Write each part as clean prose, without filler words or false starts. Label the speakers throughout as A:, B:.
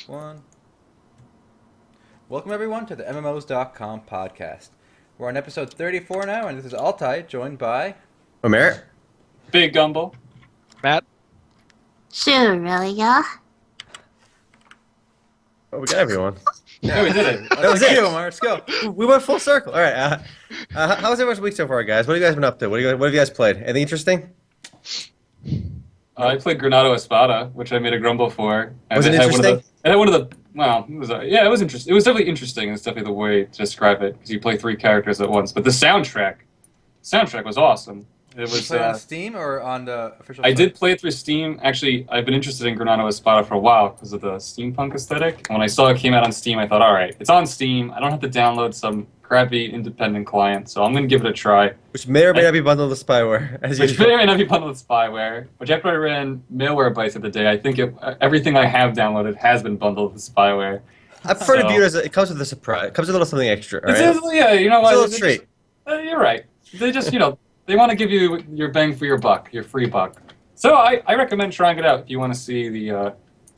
A: One. Welcome everyone to the MMOs.com podcast. We're on episode 34 now, and this is Altai, joined by...
B: Omer?
C: Big Gumble.
D: Matt?
E: Sure, really, yeah?
B: Oh, we got everyone.
C: Yeah, we did it.
A: That was it, Omar. Let's go.
B: We went full circle. All right. How's everyone's week so far, guys? What have you guys been up to? What have you guys played? Anything interesting?
C: I played Granado Espada, which I made a Grumble for. And
B: Was it interesting?
C: It was interesting. It was definitely interesting. It's definitely the way to describe it, because you play 3 characters at once. But the soundtrack was awesome. It was.
A: Did you play it on Steam or on the official
C: I
A: site?
C: did play it through Steam. Actually, I've been interested in Granado Espada for a while because of the steampunk aesthetic. And when I saw it came out on Steam, I thought, all right, it's on Steam. I don't have to download some crappy independent client, so I'm going to give it a try.
B: Which may or may not be bundled with spyware, as
C: Which
B: usual.
C: may or may not be bundled with spyware. Which after I ran malware bites of the day, I think everything I have downloaded has been bundled with spyware.
B: I prefer to view it as it comes with a surprise. It comes with a little something extra, all right?
C: Yeah, you know
B: It's
C: what?
B: a little treat.
C: You're right. They just, they want to give you your bang for your buck, your free buck. So I recommend trying it out if you want to see the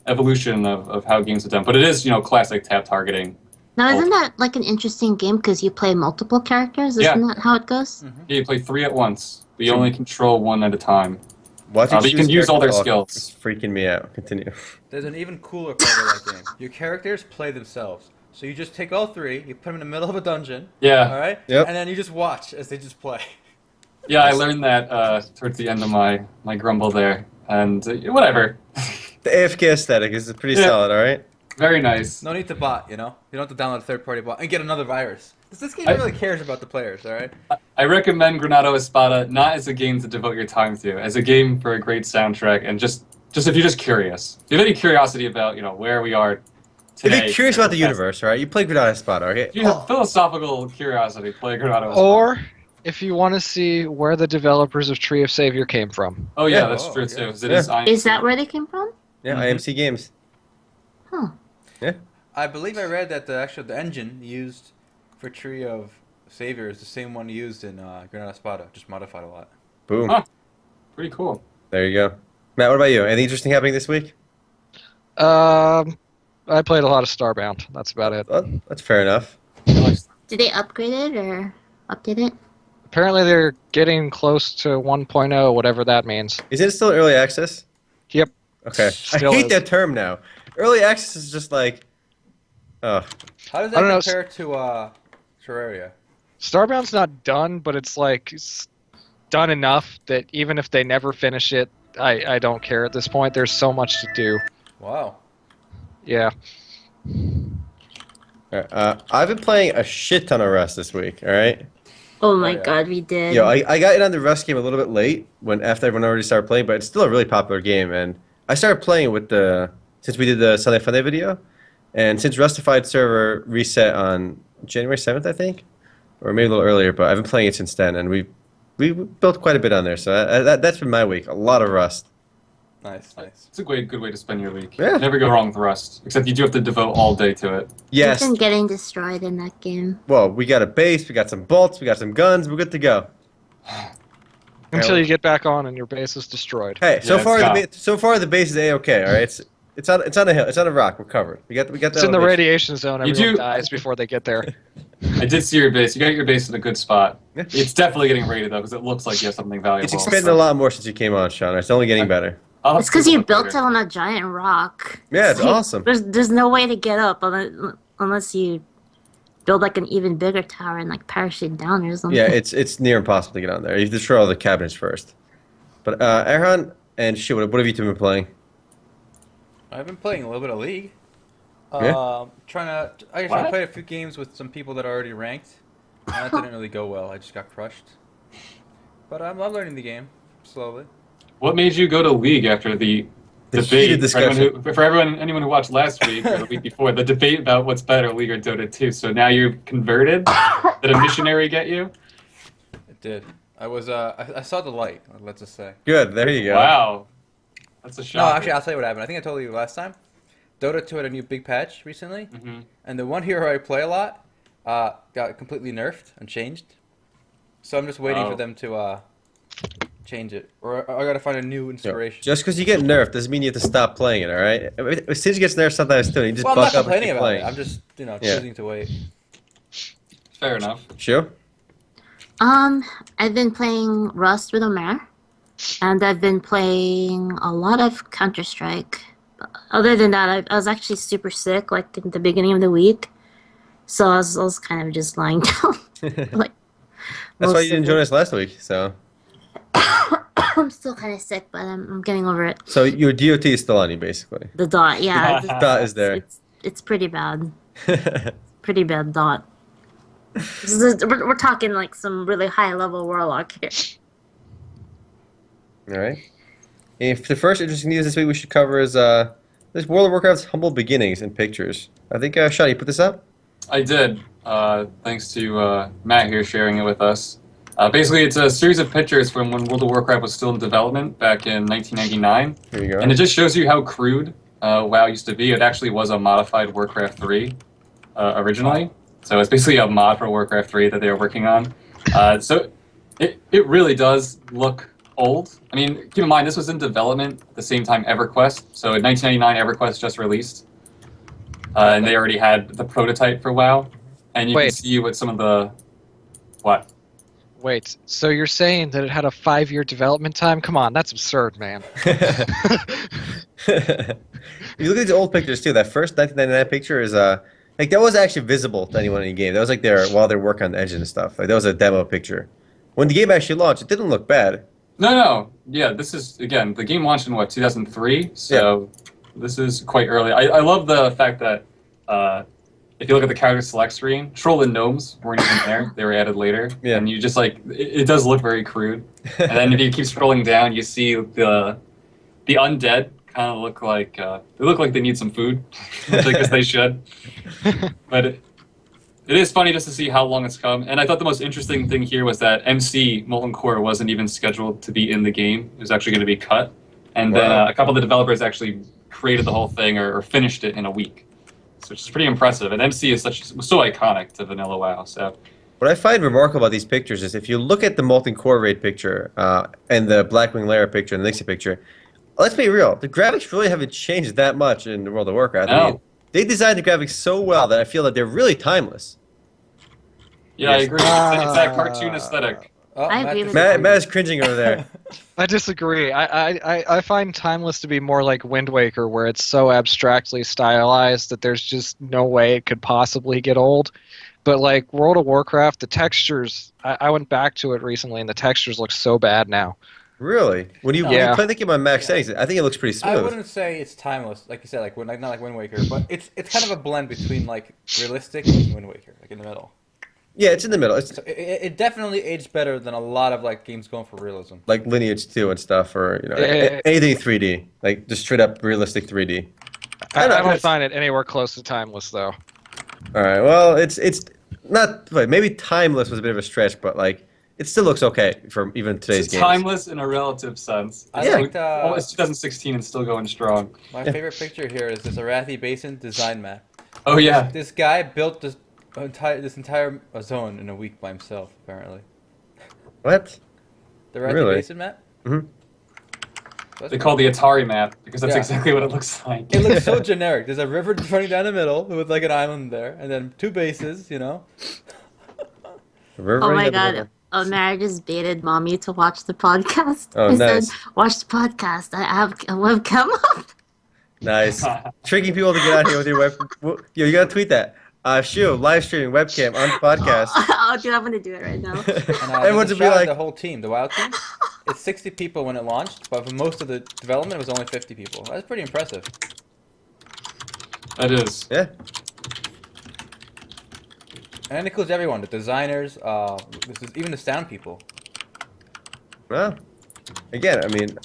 C: evolution of how games are done. But it is, classic tap targeting.
E: Now, isn't that like an interesting game because you play multiple characters? Isn't that how it goes?
A: Mm-hmm.
C: Yeah, you play 3 at once. But you only control 1 at a time.
B: But
C: you can use all their skills.
B: It's freaking me out. Continue.
A: There's an even cooler part of that game. Your characters play themselves. So you just take all 3, you put them in the middle of a dungeon,
C: Yeah.
A: all right?
B: Yep.
A: And then you just watch as they just play.
C: Yeah, I learned that towards the end of my Grumble there. And whatever.
B: The AFK aesthetic is pretty solid, all right?
C: Very nice.
A: No need to bot, You don't have to download a third-party bot and get another virus. This game really cares about the players, all right?
C: I recommend Granado Espada not as a game to devote your time to, as a game for a great soundtrack, and just if you're just curious. If you have any curiosity about, where we are today.
B: If you're curious about the universe, all right? You play Granada Espada, okay?
C: If you have philosophical curiosity, play Granado Espada.
D: Or if you want to see where the developers of Tree of Savior came from.
C: Oh yeah,
B: Yeah.
C: that's true
A: yeah.
C: too. 'Cause it
B: Yeah.
C: is
E: Is that where they came from?
B: Yeah,
C: Mhm.
B: IMC Games.
E: Huh.
B: Yeah.
A: I believe I read that the engine used for Tree of Savior is the same one used in Granada Espada, just modified a lot.
B: Boom.
C: Huh. Pretty cool.
B: There you go. Matt, what about you? Anything interesting happening this week?
D: I played a lot of Starbound. That's about it.
B: Well, that's fair enough.
E: Did they upgrade it or update it?
D: Apparently they're getting close to 1.0, whatever that means.
B: Is it still early access?
D: Yep.
B: Okay.
D: Still
B: I hate
D: is.
B: that term now. Early access is just like, oh,
A: How does
D: I
A: that
D: don't know,
A: compare to Terraria?
D: Starbound's not done, but it's done enough that even if they never finish it, I don't care at this point. There's so much to do.
A: Wow.
D: Yeah.
B: all right, I've been playing a shit ton of Rust this week. All right.
E: Oh my
A: yeah.
E: god, we did.
B: Yo, I got in on the Rust game a little bit late after everyone already started playing, but it's still a really popular game, and I started playing with since we did the Sunday Funday video, and since Rustified server reset on January 7th, I think, or maybe a little earlier, but I've been playing it since then, and we built quite a bit on there. So that's been my week. A lot of Rust.
A: Nice.
C: It's a good way to spend your week.
B: Yeah.
C: Never go wrong with Rust, except you do have to devote all day to it.
B: Yes.
E: I've been getting destroyed in that game.
B: Well, we got a base, we got some bolts, we got some guns. We're good to go.
D: Until you get back on and your base is destroyed.
B: Hey, so
C: Yeah,
B: far
C: it's
B: the base is a-okay. All right, it's on a hill, it's on a rock. We're covered. We got the
D: It's in the
B: elevation.
D: radiation zone.
C: You
D: Everyone
C: do-
D: dies before they get there.
C: I did see your base. You got your base in a good spot.
B: Yeah.
C: It's definitely getting rated though, because it looks like you have something valuable.
B: It's expanded a lot more since you came on, Sean. It's only getting better.
C: I'll have
E: It's
C: to
E: because
C: take a
E: you
C: look
E: built
C: later.
E: it on a giant rock.
B: Yeah, it's
E: like,
B: awesome.
E: There's no way to get up unless you build like an even bigger tower and like parachute down or something.
B: Yeah, it's near impossible to get on there. You destroy all the cabinets first. But Erhan and Shin, what have you two been playing?
A: I've been playing a little bit of League.
B: Yeah?
A: I
C: What?
A: played a few games with some people that are already ranked. And that didn't really go well. I just got crushed. But I'm learning the game slowly.
C: What made you go to League after the
B: The
C: debate?
B: heated discussion.
C: Anyone who watched last week or the week before, the debate about what's better, League or Dota 2. So now you're converted? Did a missionary get you?
A: It did. I saw the light. Let's just say.
B: Good, there you go.
C: Wow, that's a
A: No,
C: shock.
A: actually, I'll tell you what happened. I think I told you last time. Dota 2 had a new big patch recently,
C: Mhm.
A: and the one hero I play a lot got completely nerfed and changed. So I'm just waiting
C: Oh.
A: for them to change it, or I gotta find a new inspiration.
B: Just because you get nerfed doesn't mean you have to stop playing it, all right? As soon as you get nerfed sometimes too, you just
A: Well, I'm
B: buck
A: not
B: up and
A: complaining
B: keep
A: about
B: playing.
A: it. I'm just
B: Yeah.
A: choosing to wait.
C: Fair enough.
B: Sure?
E: I've been playing Rust with Omer, and I've been playing a lot of Counter-Strike. Other than that, I was actually super sick, like in the beginning of the week, so I was kind of just lying down. Like,
B: That's why
E: most
B: you didn't
E: of
B: join
E: it.
B: us last week, so.
E: I'm still kind of sick, but I'm getting over it.
B: So your DOT is still on you, basically.
E: The dot, yeah,
B: Dot is there.
E: it's pretty bad. Pretty bad dot. We're talking like some really high level warlock here.
B: All right. If the first interesting news this week we should cover is this World of Warcraft's humble beginnings in pictures. I think Sean, you put this up?
C: I did. Thanks to Matt here sharing it with us. Basically, it's a series of pictures from when World of Warcraft was still in development back in 1999.
B: Here you go.
C: And it just shows you how crude WoW used to be. It actually was a modified Warcraft 3 originally. So it's basically a mod for Warcraft 3 that they were working on. So it really does look old. I mean, keep in mind, this was in development at the same time EverQuest. So in 1999, EverQuest just released. And they already had the prototype for WoW. And you can see what some of the... What?
D: Wait, so you're saying that it had a 5-year development time? Come on, that's absurd, man.
B: If you look at these old pictures too, that first 1999 picture is like that was actually visible to anyone in the game. That was like while they're working on the engine and stuff. Like that was a demo picture. When the game actually launched, it didn't look bad.
C: No. Yeah, this is, again, the game launched in, 2003? So this is quite early. I love the fact that if you look at the character select screen, Troll and Gnomes weren't even there. They were added later.
B: Yeah.
C: And you just, it does look very crude. And then if you keep scrolling down, you see the undead kind of look like, they look like they need some food, which I guess they should. But it is funny just to see how long it's come. And I thought the most interesting thing here was that MC, Molten Core, wasn't even scheduled to be in the game. It was actually going to be cut. And then a couple of the developers actually created the whole thing or finished it in a week. So which is pretty impressive. And MC is so iconic to Vanilla WoW. So
B: What I find remarkable about these pictures is if you look at the Molten Core Raid picture and the Blackwing Lair picture and the Nixie picture, let's be real, the graphics really haven't changed that much in the World of Warcraft.
C: No.
B: I mean, they designed the graphics so well that I feel that they're really timeless.
C: yeah, I agree. It's that cartoon aesthetic.
A: Oh,
E: I agree with
B: Matt is cringing over there.
D: I disagree. I find Timeless to be more like Wind Waker, where it's so abstractly stylized that there's just no way it could possibly get old. But like World of Warcraft, the textures, I went back to it recently, and the textures look so bad now.
B: Really? When you play the game on max settings, I think it looks pretty smooth.
A: I wouldn't say it's timeless, like you said, like not like Wind Waker, but it's kind of a blend between like realistic and Wind Waker, like in the middle.
B: Yeah, it's in the middle. It's
A: So it definitely aged better than a lot of like games going for realism.
B: like Lineage 2 and stuff, or anything 3D, like just straight up realistic 3D.
D: I don't find it anywhere close to Timeless, though.
B: All right, well, it's not maybe timeless was a bit of a stretch, but like it still looks okay for even today's
C: It's
B: games.
C: timeless in a relative sense.
A: I liked,
C: Well, it's 2016 and still going strong.
A: My favorite picture here is this Arathi Basin design map.
C: Oh yeah.
A: This guy built this entire zone in a week by himself, apparently.
B: What?
A: The Arathi
B: Really?
A: Basin map?
B: Mhm.
A: That's
C: They call the Atari map because that's
A: Yeah.
C: exactly what it looks like.
A: It looks so generic. There's a river running down the middle with like an island there, and then 2 bases, you know?
E: Oh my god. Omer just baited mommy to watch the podcast.
B: Oh,
E: I
B: nice.
E: said, watch the podcast. I have a webcam up.
B: Nice. Tricking people to get out here with your web. Yo, you gotta tweet that. Shu, live streaming webcam on the podcast.
E: Oh, dude, I'm gonna do it right now.
A: And,
B: Everyone's
A: just
B: gonna be
A: shout out
B: like-
A: the whole team, the WoW team. It's 60 people when it launched, but for most of the development, it was only 50 people. That's pretty impressive.
C: That is.
B: Yeah.
A: And it includes everyone, the designers, even the sound people.
B: Well, again, I mean,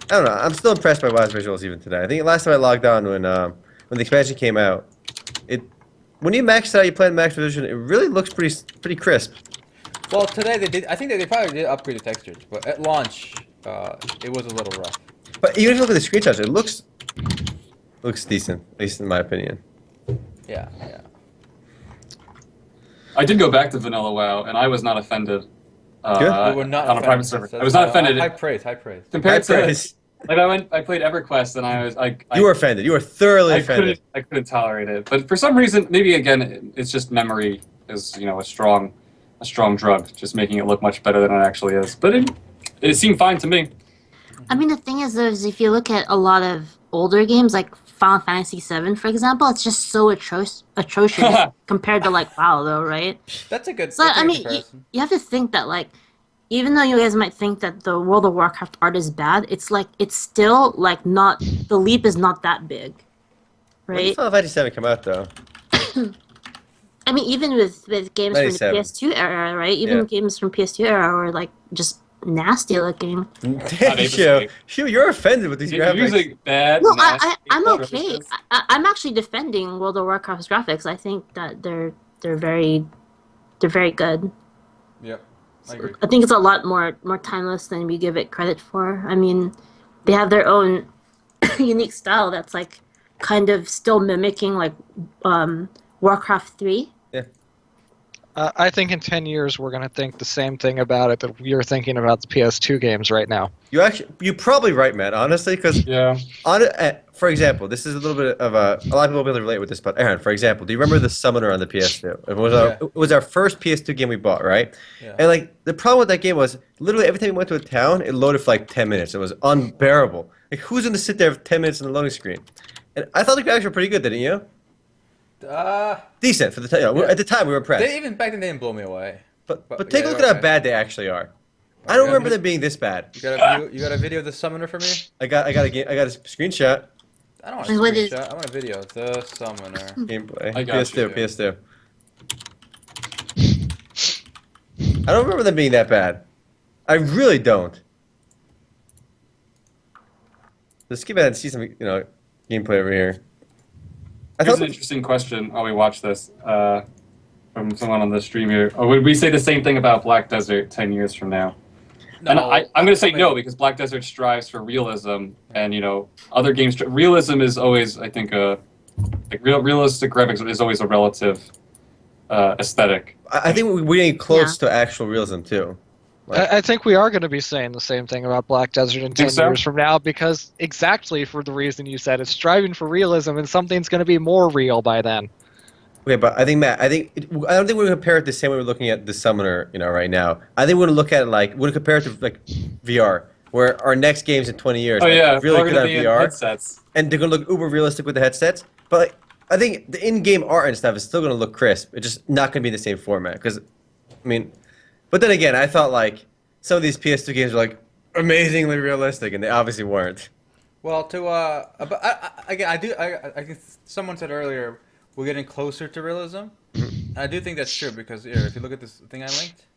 B: I don't know. I'm still impressed by WoW's visuals even today. I think last time I logged on when the expansion came out, when you maxed out, you play in max resolution, it really looks pretty crisp.
A: Well, today they did. I think they probably did upgrade the textures, but at launch, it was a little rough.
B: But even if you look at the screenshots, it looks decent, at least in my opinion.
A: Yeah.
C: I did go back to Vanilla WoW, and I was not offended.
A: We were not
C: on a private
A: offended.
C: server.
A: That's-
C: I was not offended.
A: High praise, high praise.
C: Compared to
B: Praise.
C: like I played EverQuest and I was like
B: You were offended. You were thoroughly offended.
C: I couldn't tolerate it. But for some reason, maybe again, it's just memory is a strong drug, just making it look much better than it actually is. But it seemed fine to me.
E: I mean, the thing is, though, is if you look at a lot of older games, like Final Fantasy VII, for example, it's just so atrocious compared to like WoW, though, right?
A: That's a good.
E: So
A: that's a
E: I
A: good
E: mean,
A: comparison.
E: you have to think that like, even though you guys might think that the World of Warcraft art is bad, it's like it's still like not the leap is not that big,
B: When did
E: right?
B: Final Fantasy VII come out, though?
E: I mean, even with games from the
B: 97.
E: PS2 era, right? Even
B: Yeah.
E: games from PS2 era were like just nasty looking.
B: Damn,
C: basically.
B: Hugh, you're offended with these
C: You're
B: graphics.
C: using bad.
E: No,
C: nasty
E: I'm
C: photos.
E: okay. I'm actually defending World of Warcraft's graphics. I think that they're very good.
A: Yep, I agree.
E: I think it's a lot more timeless than we give it credit for. I mean, they have their own unique style that's like kind of still mimicking like Warcraft 3.
D: I think in 10 years we're going to think the same thing about it that you're thinking about the PS2 games right now.
B: You're probably right, Matt. Honestly, because
C: Yeah.
B: for example, this is a little bit of a lot of people will be able to relate with this. But Aaron, for example, do you remember the Summoner on the PS2? It was our first PS2 game we bought, right?
A: Yeah.
B: And like the problem with that game was literally every time we went to a town, it loaded for like 10 minutes. It was unbearable. Like who's going to sit there for 10 minutes in the loading screen? And I thought the graphics were pretty good, didn't you? Decent for the time.
A: Yeah.
B: At the time, we were impressed.
A: Even back then they didn't blow me away.
B: But take a look at how bad they actually are. I don't remember them being this bad.
A: You got a video of the summoner for me?
B: I got a screenshot.
A: I don't want a
E: What is-
A: screenshot. I want a video. The summoner.
B: Gameplay.
C: I got you,
B: PS2. I don't remember them being that bad. I really don't. Let's skip ahead and see some, gameplay over here. I
C: Here's
B: thought
C: an interesting question while we watch this from someone on the stream here. Or would we say the same thing about Black Desert 10 years from now? And I'm going to say no, because Black Desert strives for realism, and other games. Realism is always, I think, realistic graphics is always a relative aesthetic.
B: I think we ain't close to actual realism too.
D: I think we are going to be saying the same thing about Black Desert in 10
C: so?
D: years from now because exactly for the reason you said, it's striving for realism and something's going to be more real by then.
B: Okay, but I think Matt, I don't think we're gonna compare it the same way we're looking at the Summoner, right now. I think we're gonna look at it we're gonna compare it to like VR, where our next games in 20 years,
C: Oh yeah,
B: really
C: we're
B: good
C: going to
B: on
C: be in
B: VR,
C: headsets.
B: and they're gonna look uber realistic with the headsets. But I think the in-game art and stuff is still gonna look crisp. It's just not gonna be in the same format. But then again, I thought some of these PS2 games were amazingly realistic, and they obviously weren't.
A: Well, but I think someone said earlier we're getting closer to realism. I do think that's true because if you look at this thing I linked,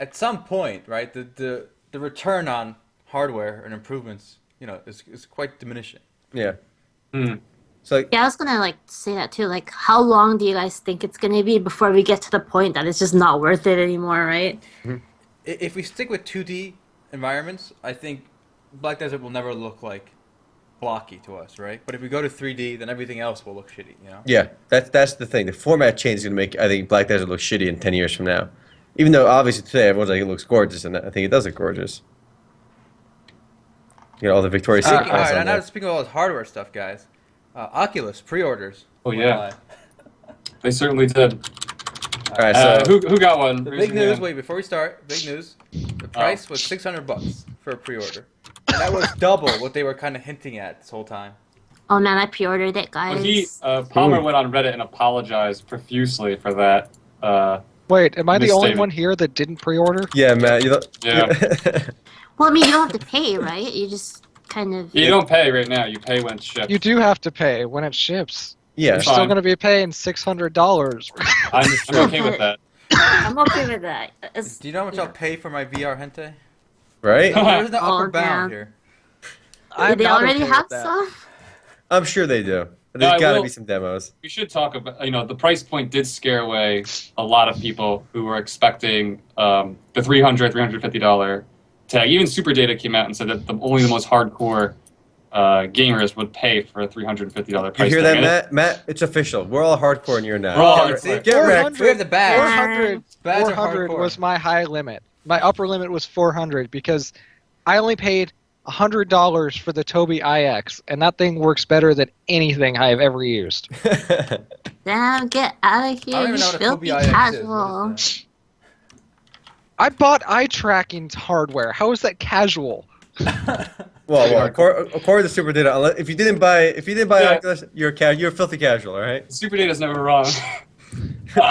A: at some point, right, the return on hardware and improvements, is quite diminishing.
B: Yeah.
C: Hmm.
B: So
E: Yeah, I was gonna say that too. Like, how long do you guys think it's gonna be before we get to the point that it's just not worth it anymore, right?
A: If we stick with 2D environments, I think Black Desert will never look blocky to us, right? But if we go to 3D, then everything else will look shitty,
B: yeah, that's the thing. The format change is gonna make I think Black Desert look shitty in 10 years from now. Even though obviously today everyone's like it looks gorgeous, and I think it does look gorgeous. All the Victoria's Secret
A: All
B: cars
A: right,
B: on
A: and now
B: there.
A: speaking of all this hardware stuff, guys, Oculus pre-orders.
C: Oh,
A: went
C: yeah.
A: live.
C: They certainly did.
B: All right, so
C: Who got one?
A: The
C: Raise
A: big
C: your
A: news.
C: hand.
A: Wait, before we start, big news. The price was $600 for a pre-order, and that was double what they were kind of hinting at this whole time.
E: Oh man, I pre-ordered it, guys.
C: Well, Palmer went on Reddit and apologized profusely for that.
D: Wait, am I the only
C: Misstatement.
D: one here that didn't pre-order?
B: yeah, Matt,
C: Yeah.
E: Well, I mean, you don't have to pay, right? You just kind of.
C: You don't pay right now. You pay when it's shipped.
D: You do have to pay when it ships.
B: yeah.
D: You're still
C: Fine.
D: going to be paying $600.
C: I'm okay with that.
E: I'm okay with that.
A: Do you know how much I'll pay for my VR hentai?
B: Right?
A: There's no
E: Oh,
A: upper bound
E: damn.
A: here.
D: I'm
E: they
D: not
E: already
D: okay
E: have
D: with that.
E: some.
B: I'm sure they do.
C: No,
B: There's
C: I
B: got to
C: will-
B: be some demos.
C: We should talk about, the price point did scare away a lot of people who were expecting the $350 tag. Even Super Data came out and said that only the most hardcore gamers would pay for a $350
B: You
C: price
B: hear
C: tag.
B: that, Matt? It's official. We're all hardcore in here now.
C: We're all
A: Yeah,
C: hardcore.
B: Get wrecked.
A: We have the badge.
D: 400,
A: Badge of
D: 400
A: hardcore.
D: was my high limit. My upper limit was 400 because I only paid $100 for the Tobii IX, and that thing works better than anything I have ever used.
E: Damn, get out of
A: I
E: here,
A: don't
E: you
A: even know what a
E: filthy
A: Tobii IX is.
E: casual.
A: What is
D: I bought eye tracking hardware. How is that casual?
B: Well, according to Super Data, if you didn't buy
C: Yeah.
B: Oculus, you're a filthy casual, all right?
C: Super Data's never wrong.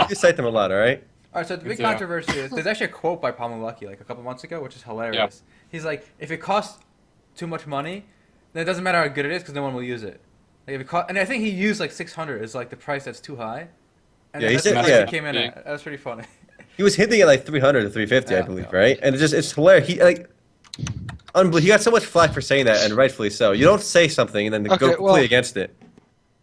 B: You cite them a lot, all right?
A: All right, so the big
C: Yeah.
A: controversy is there's actually a quote by Palmer Lucky like a couple months ago, which is hilarious. He's like, if it costs too much money, then it doesn't matter how good it is because no one will use it. Like if it and I think he used like 600 is like the price that's too high. And
B: Yeah, he
A: that's
B: said-
A: the price
B: yeah.
A: he came in at. That was pretty funny.
B: He was hinting at like 300 to 350, I
A: Yeah,
B: believe,
A: yeah.
B: right? And it's hilarious. He got so much flack for saying that, and rightfully so. You don't say something and then
D: Okay,
B: go completely
D: well-
B: against it.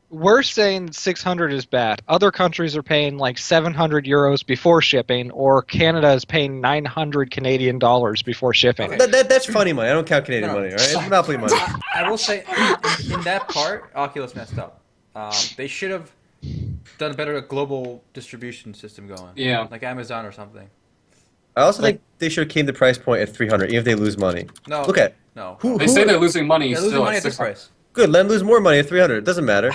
D: We're saying 600 is bad. Other countries are paying like 700 euros before shipping, or Canada is paying 900 Canadian dollars before shipping.
A: Okay.
B: That's funny money. I don't count Canadian
A: No, no.
B: money, all right? It's monopoly money.
A: I will say in that part, Oculus messed up. They should have done a better global distribution system going.
C: Yeah.
A: Like Amazon or something.
B: I also think they should have came the price point at 300, even if they lose money.
A: No.
B: Look at
A: No.
B: who
C: They say they're losing money
A: They're
C: still
A: losing money
C: at
A: at this
C: 600.
A: price.
B: good. Let them lose more money at 300. It doesn't matter.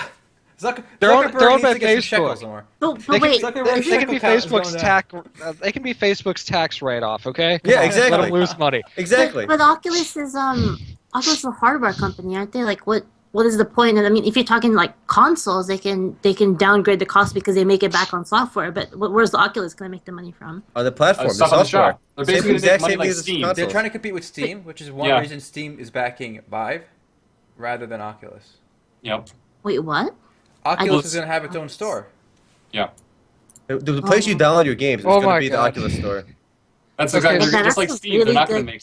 D: They're owned
A: Zuckerberg
D: by
A: needs to get some
D: Facebook.
A: shekels more.
E: But
D: They
E: wait,
D: can,
A: Zuckerberg's
D: they can be
A: shekel count is
D: Facebook's
A: going
D: tax. They can be Facebook's tax write-off. Okay.
B: Yeah,
D: Come on,
B: exactly.
D: Let them lose money.
B: Exactly.
E: But Oculus is a hardware company, aren't they? Like what is the point? And I mean, if you're talking like consoles, they can downgrade the cost because they make it back on software. But where's the Oculus going to make the money from?
B: On the platform, the
C: Stuff on the
B: software.
C: shop. They're basically
B: exact
C: making money
B: same
C: like
B: thing as the
C: Steam.
B: console.
A: They're trying to compete with Steam, which is one
C: Yeah.
A: reason Steam is backing Vive rather than Oculus.
C: Yep.
E: Wait, what?
A: Oculus
E: just-
A: is going to have its own store.
C: Yeah.
B: The place you download your games is
D: Oh
B: going to
D: my
B: be the
D: God.
B: Oculus store.
C: That's
E: Okay,
C: exactly
E: okay,
C: just like
E: that's a
C: Steam. They're
E: really
C: not going
E: good-
C: to make.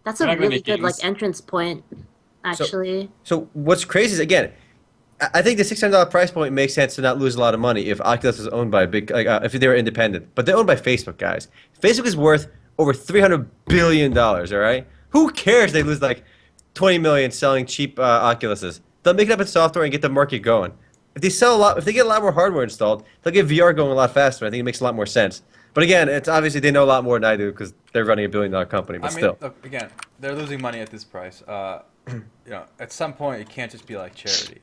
E: That's
C: They're
E: a
C: not gonna
E: really
C: make
E: good like
C: games.
E: entrance point, actually.
B: So what's crazy is, again, I think the $600 price point makes sense to not lose a lot of money if Oculus is owned by a big, if they were independent. But they're owned by Facebook, guys. Facebook is worth over $300 billion, all right? Who cares they lose like 20 million selling cheap Oculuses? They'll make it up in software and get the market going. If they sell a lot, if they get a lot more hardware installed, they'll get VR going a lot faster. I think it makes a lot more sense. But again, it's obviously they know a lot more than I do because they're running $1 billion company. But
A: I mean,
B: still,
A: look, again, they're losing money at this price. At some point, it can't just be like charity,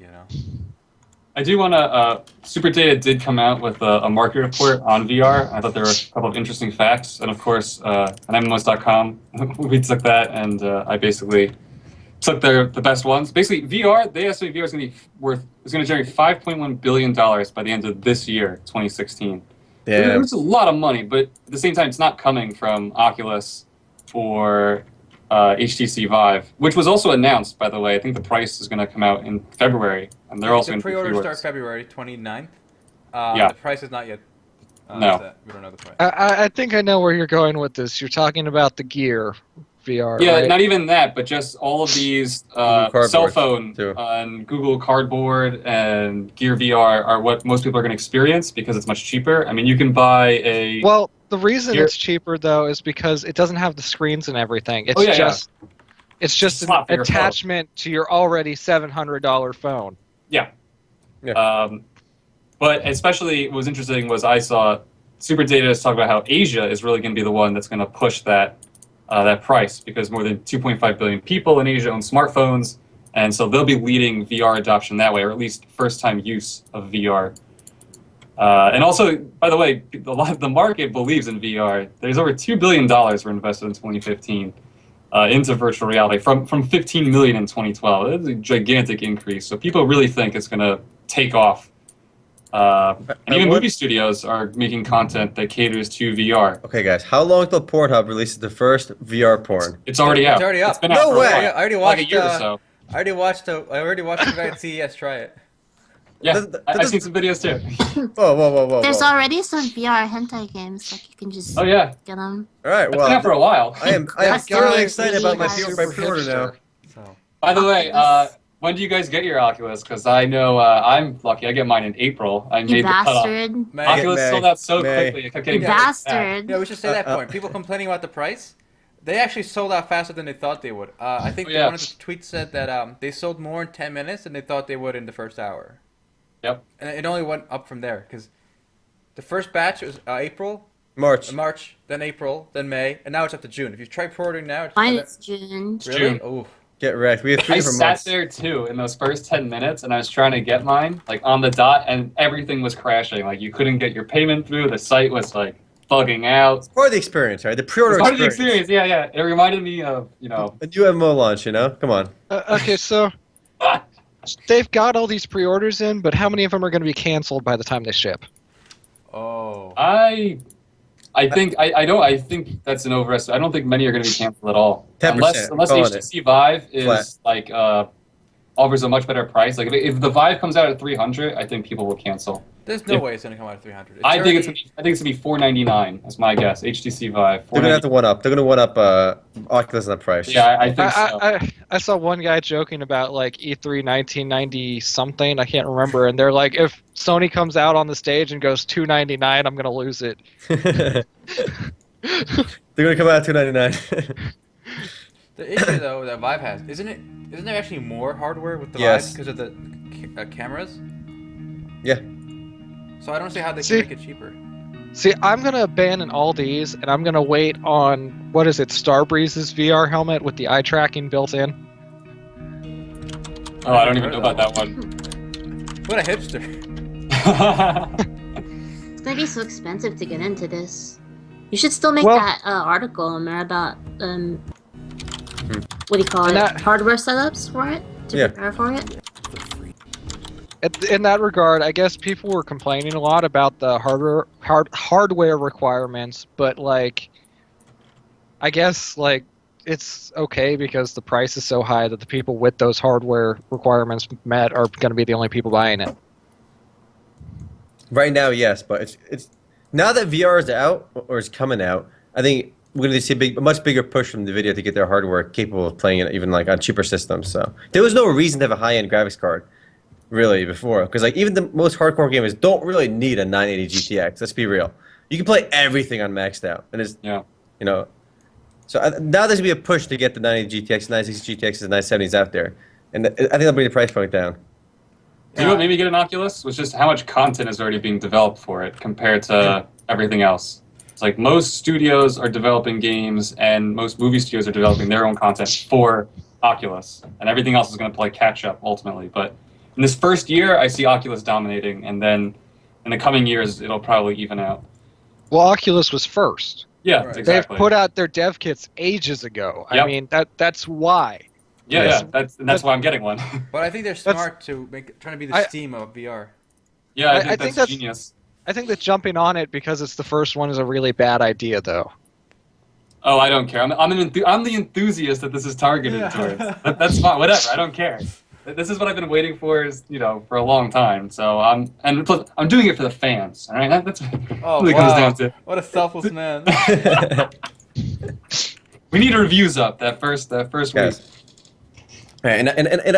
C: I do want to. Super Data did come out with a market report on VR. I thought there were a couple of interesting facts, and of course, on MMOs.com, we took that, and I basically took the best ones. Basically, VR. They estimate VR is going to generate $5.1 billion by the end of this year, 2016.
B: yeah.
C: It's a lot of money, but at the same time, it's not coming from Oculus or HTC Vive, which was also announced, by the way. I think the price is going to come out in February, and they're also
A: The
C: in
A: pre-orders
C: pre-orders.
A: start February 29th.
C: Yeah.
A: The price is not yet.
C: No.
A: Set. We don't know the price.
D: I think I know where you're going with this. You're talking about the Gear VR.
C: Yeah,
D: right?
C: not even that, but just all of these
B: Cardboard,
C: cell phone
B: too.
C: and Google Cardboard and Gear VR are what most people are going to experience because it's much cheaper. I mean, you can buy a...
D: Well, the reason
C: Gear-
D: it's cheaper though is because it doesn't have the screens and everything. It's
C: Oh, yeah,
D: it's just an
C: Slot for your phone.
D: attachment to your already $700 phone.
C: Yeah.
B: Yeah.
C: But especially what was interesting was I saw Super Data is talking about how Asia is really going to be the one that's going to push that price because more than 2.5 billion people in Asia own smartphones, and so they'll be leading VR adoption that way, or at least first-time use of VR. And also, by the way, the market believes in VR. There's over $2 billion were invested in 2015 into virtual reality from 15 million in 2012. It's a gigantic increase. So people really think it's going to take off. And even movie studios are making content that caters to VR.
B: Okay, guys, how long till Pornhub releases the first VR porn?
C: It's already out.
A: It's already up.
C: It's been
B: No
C: out for a
B: way.
C: while.
A: I already
C: Like a
A: watched.
C: year or so.
A: I already watched the guy at CES try it.
C: Yeah,
B: That
C: I've
B: doesn't-
C: seen some videos too.
B: Whoa.
E: There's already some VR hentai games, like you can just
C: Oh yeah,
E: get them.
B: All right,
C: it's been out for
B: well,
C: a while.
B: I am
E: That's
B: thoroughly
E: really
B: excited about my
E: super
B: pre-order now.
A: So
C: By the way, when do you guys get your Oculus? Because I know I'm lucky. I get mine in April. I
E: You
C: made the cutoff.
E: bastard.
A: May,
C: Oculus
B: May.
C: sold out so
B: May.
C: quickly. It kept getting
E: You
C: pushed back.
E: bastard.
A: yeah, we should say that point. People complaining about the price. They actually sold out faster than they thought they would. I think
C: Yeah.
A: one of the tweets said that they sold more in 10 minutes than they thought they would in the first hour.
C: Yep.
A: And it only went up from there because the first batch was
B: March.
A: March, then April, then May, and now it's up to June. If you try pre-ordering now,
E: Mine is June.
A: really?
C: June.
A: Oh,
B: Get wrecked. We have 3
C: I
B: different
C: sat
B: months.
C: there too in those first 10 minutes, and I was trying to get mine like on the dot, and everything was crashing. Like you couldn't get your payment through. The site was like bugging out.
B: Part of the experience, right? The pre-order
C: It's part of the
B: experience.
C: experience. Yeah. It reminded me of
B: A new MMO launch, you know? Come on.
D: Okay, so they've got all these pre-orders in, but how many of them are going to be canceled by the time they ship?
A: oh.
C: I think that's an overestimate. I don't think many are going to be canceled at all,
B: 10%,
C: unless
B: calling
C: HTC Vive is
B: Flat.
C: like offers a much better price. Like if the Vive comes out at 300, I think people will cancel.
A: There's no way it's gonna come out at 300.
C: I think it's gonna be 499. That's my guess. HTC Vive.
B: They're gonna have to one up. They're gonna one up Oculus on the price.
C: Yeah, I think so.
D: I saw one guy joking about like E3 1990 something, I can't remember, and they're like, if Sony comes out on the stage and goes $299, I'm gonna lose it.
B: They're gonna come out at $299.
A: The issue though that Vive has, isn't there actually more hardware with the
B: Yes.
A: Vive because of the cameras?
B: Yeah.
A: So I don't see how they
D: See?
A: can make it cheaper.
D: See, I'm gonna abandon all these, and I'm gonna wait on what is it, Starbreeze's VR helmet with the eye tracking built in.
C: Oh, I don't even know about that one.
A: What a hipster.
E: It's gonna be so expensive to get into this. You should still make
D: Well-
E: that article, Omer, about what do you call
D: And
E: it?
D: that-
E: Hardware setups for it to
B: Yeah.
E: prepare for it.
D: In that regard, I guess people were complaining a lot about the hardware requirements, but like, I guess like it's okay because the price is so high that the people with those hardware requirements met are going to be the only people buying it.
B: Right now, yes, but it's now that VR is out or is coming out, I think we're going to see a much bigger push from NVIDIA to get their hardware capable of playing it even like on cheaper systems. So there was no reason to have a high-end graphics card really before, because like even the most hardcore gamers don't really need a 980 GTX. Let's be real. You can play everything on maxed out, and it's
C: Yeah.
B: you know. So now there's gonna be a push to get the 980 GTX, 960 GTXs, and 970s out there, and I think that'll bring the price point down.
C: Do you know what made me get an Oculus? Was just how much content is already being developed for it compared to everything else. It's like most studios are developing games, and most movie studios are developing their own content for Oculus, and everything else is going to play catch up ultimately. But in this first year, I see Oculus dominating, and then in the coming years, it'll probably even out.
D: Well, Oculus was first.
C: Yeah,
A: Right.
C: exactly.
D: They've put out their dev kits ages ago. I
C: Yep.
D: mean, that's why.
C: yeah, that's why I'm getting one.
A: But I think they're smart to trying to be the
D: I-
A: Steam of VR.
C: Yeah, I
D: I
C: think
D: think
C: that's
D: that's-
C: genius.
D: I think that jumping on it because it's the first one is a really bad idea, though.
C: Oh, I don't care. I'm the enthusiast that this is targeted
A: Yeah.
C: towards. That's fine. Whatever. I don't care. This is what I've been waiting for, for a long time. So I'm doing it for the fans. All right, that's
A: Oh
C: what it comes down to.
A: What a selfless man.
C: We need reviews up that first week.
B: Guys. All right,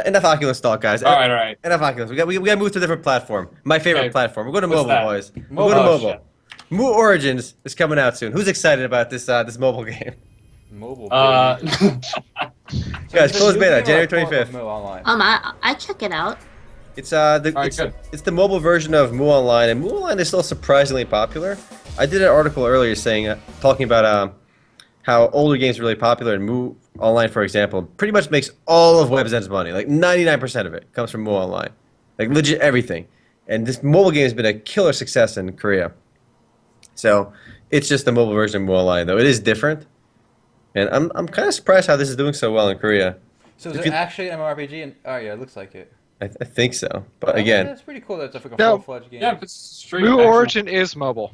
B: enough Oculus talk, guys.
C: All right.
B: Enough Oculus. We got to move to a different platform. My favorite
C: Okay.
B: platform. We're going to
C: What's
B: mobile,
C: that?
B: boys.
A: Mobile.
B: We're going to
C: Oh,
B: mobile.
C: shit.
B: Moo Origins is coming out soon. Who's excited about this mobile game?
A: Mobile.
C: Uh,
A: baby.
B: Guys,
A: Is it
B: closed
A: new
B: beta,
A: game or
B: January
A: a port of
B: 25th.
A: Moo Online?
E: I check it out.
B: It's
C: right, good.
B: it's the mobile version of Moo Online, and Moo Online is still surprisingly popular. I did an article earlier saying talking about how older games are really popular, and Moo Online, for example, pretty much makes all of WebZen's money. Like 99% of it comes from Moo Online, like legit everything. And this mobile game has been a killer success in Korea. So it's just the mobile version of Moo Online, though it is different, and I'm kind of surprised how this is doing so well in Korea.
A: So is
B: If
A: it
B: you-
A: actually an MMORPG? And oh yeah, it looks like it.
B: I think so, but
A: Okay,
B: again,
A: that's pretty cool. That's like a
D: No.
A: full-fledged game.
C: yeah, if it's straight
D: New
C: action.
D: Origin is mobile.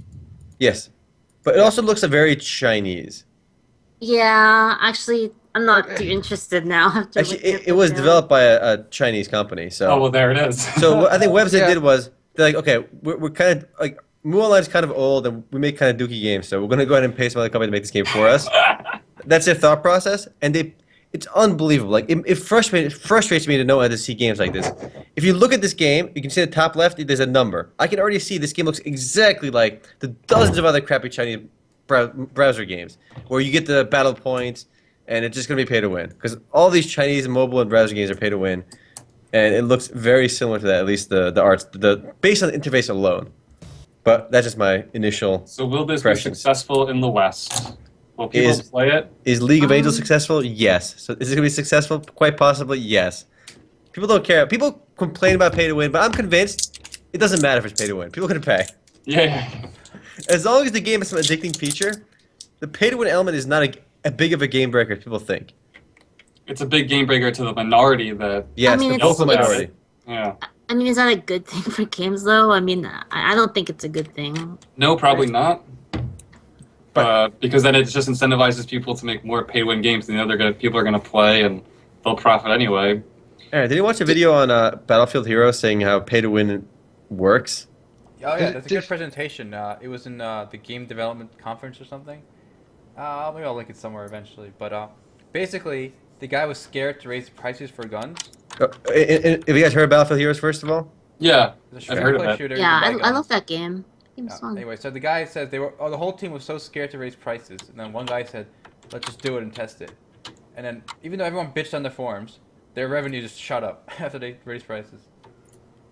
B: yes, but it also looks very Chinese.
E: Yeah, actually, I'm not too interested now. After
B: Actually,
E: looking at
B: it was
E: the
B: developed by a Chinese company. So,
C: Oh well, there it is.
B: so what I think WebZen
D: Yeah.
B: did was they're like, okay, we're kind of like Moo Online is kind of old, and we make kind of dookie games, so we're gonna go ahead and pay some other company to make this game for us. That's their thought process, and it's unbelievable. Like it frustrates me to know how to see games like this. If you look at this game, you can see the top left. There's a number. I can already see this game looks exactly like the dozens of other crappy Chinese browser games where you get the battle points and it's just going to be pay to win. Because all these Chinese mobile and browser games are pay to win. And it looks very similar to that, at least the arts, based on the interface alone. But that's just my initial
C: So will this
B: impressions.
C: be successful in the West? Will people play it?
B: Is League of Angels successful? Yes. So is it going to be successful? Quite possibly, yes. People don't care. People complain about pay to win, but I'm convinced it doesn't matter if it's pay to win. People are going to pay.
C: Yeah.
B: As long as the game has some addicting feature, the pay to win element is not a big of a game breaker as people think.
C: It's a big game breaker to the minority that.
B: Yes,
E: I mean,
B: the
E: it's-
B: vocal minority.
C: Yeah.
E: I mean, is that a good thing for games, though? I mean, I don't think it's a good thing.
C: No, probably not. Because then it just incentivizes people to make more pay-to-win games. They know people are gonna play and they'll profit anyway.
B: Aaron, did you watch a video on Battlefield Heroes saying how pay to win works?
A: Oh yeah, that's a good presentation. It was in the game development conference or something. Maybe I'll link it somewhere eventually. But basically, the guy was scared to raise prices for guns.
B: Have you guys heard of Battlefield Heroes first of all?
C: Yeah,
A: It's a
C: I've heard of
A: free-to-play
C: it.
A: shooter, you
E: Yeah,
A: can buy
E: I
A: guns.
E: love that game. Game's
A: Yeah,
E: fun.
A: anyway, so the guy said the whole team was so scared to raise prices, and then one guy said, "Let's just do it and test it." And then, even though everyone bitched on the forums, their revenue just shot up after they raised prices.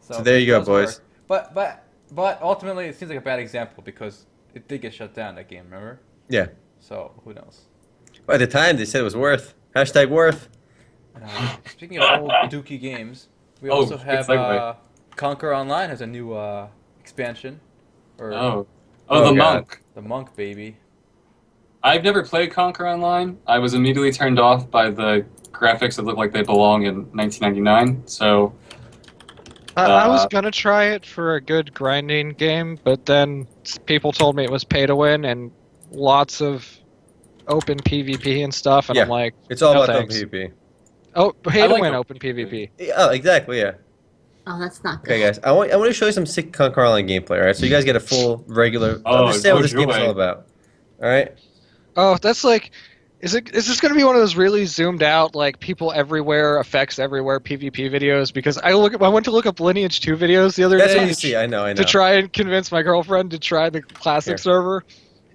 B: So there you go,
A: it does
B: boys.
A: work. But ultimately, it seems like a bad example because it did get shut down, that game. Remember?
B: Yeah.
A: So who knows?
B: By the time they said it was worth. Hashtag worth.
A: Speaking of old Dookie games, we also
C: good
A: have
C: segue.
A: Conquer Online has a new expansion. Or
C: Oh,
B: Oh,
C: the
B: God.
C: Monk.
A: the Monk, baby.
C: I've never played Conquer Online. I was immediately turned off by the graphics that look like they belong in 1999. So
D: I was gonna try it for a good grinding game, but then people told me it was pay to win and lots of open PvP and stuff, and
B: Yeah.
D: I'm like,
B: It's all
D: No,
B: about
D: thanks.
B: PvP.
D: oh, pay
C: I
D: to
C: like
D: win
C: open
D: open PvP.
B: Oh, exactly, yeah.
E: Oh, that's not good.
B: Okay, guys, I want to show you some sick Conquer Online gameplay, alright? So you guys get a full, regular...
C: Oh,
B: understand what this game is
C: joy.
B: all about. Alright?
D: Oh, that's like, is this gonna be one of those really zoomed out, like people everywhere, effects everywhere PvP videos? Because I went to look up Lineage 2 videos the other
B: That's
D: day
B: what you see, I know.
D: to try and convince my girlfriend to try the classic
B: Here.
D: server,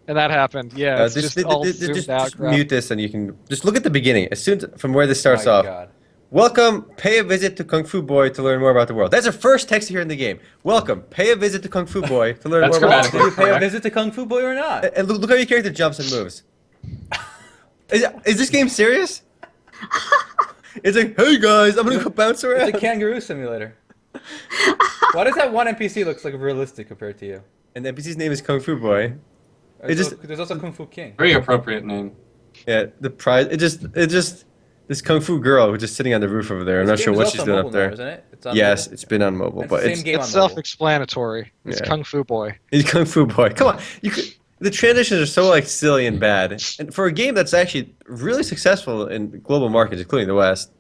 D: and that happened. Yeah, it's just all zoomed out
B: just
D: crap.
B: mute this and you can... Just look at the beginning. As soon from where this starts
A: My
B: off.
A: God.
B: Welcome, pay a visit to Kung Fu Boy to learn more about the world. That's the first text here in the game. Welcome, pay a visit to Kung Fu Boy to learn
C: That's
B: more about the
A: Did
C: grammatically
A: you pay a
C: correct.
A: visit to Kung Fu Boy or not?
B: And look how your character jumps and moves. Is this game serious? It's like, hey guys, I'm gonna go bounce around.
A: It's a kangaroo simulator. Why does that one NPC looks like realistic compared to you?
B: And the NPC's name is Kung Fu Boy.
A: There's also Kung Fu King.
C: Very appropriate name.
B: Yeah, the prize. It just this Kung Fu girl who's just sitting on the roof over there. I'm not
A: This
B: sure
A: game
B: what
A: is
B: she's
A: also
B: doing up
A: mobile
B: there.
A: now, isn't it? It's on
B: Yes,
A: mobile.
B: it's been on mobile,
A: It's
B: but
A: the same
B: it's
A: game
D: It's
A: on mobile.
D: self-explanatory. It's
B: Yeah.
D: Kung Fu Boy.
B: it's Kung Fu Boy. Come on, the transitions are so like silly and bad, and for a game that's actually really successful in global markets, including the West.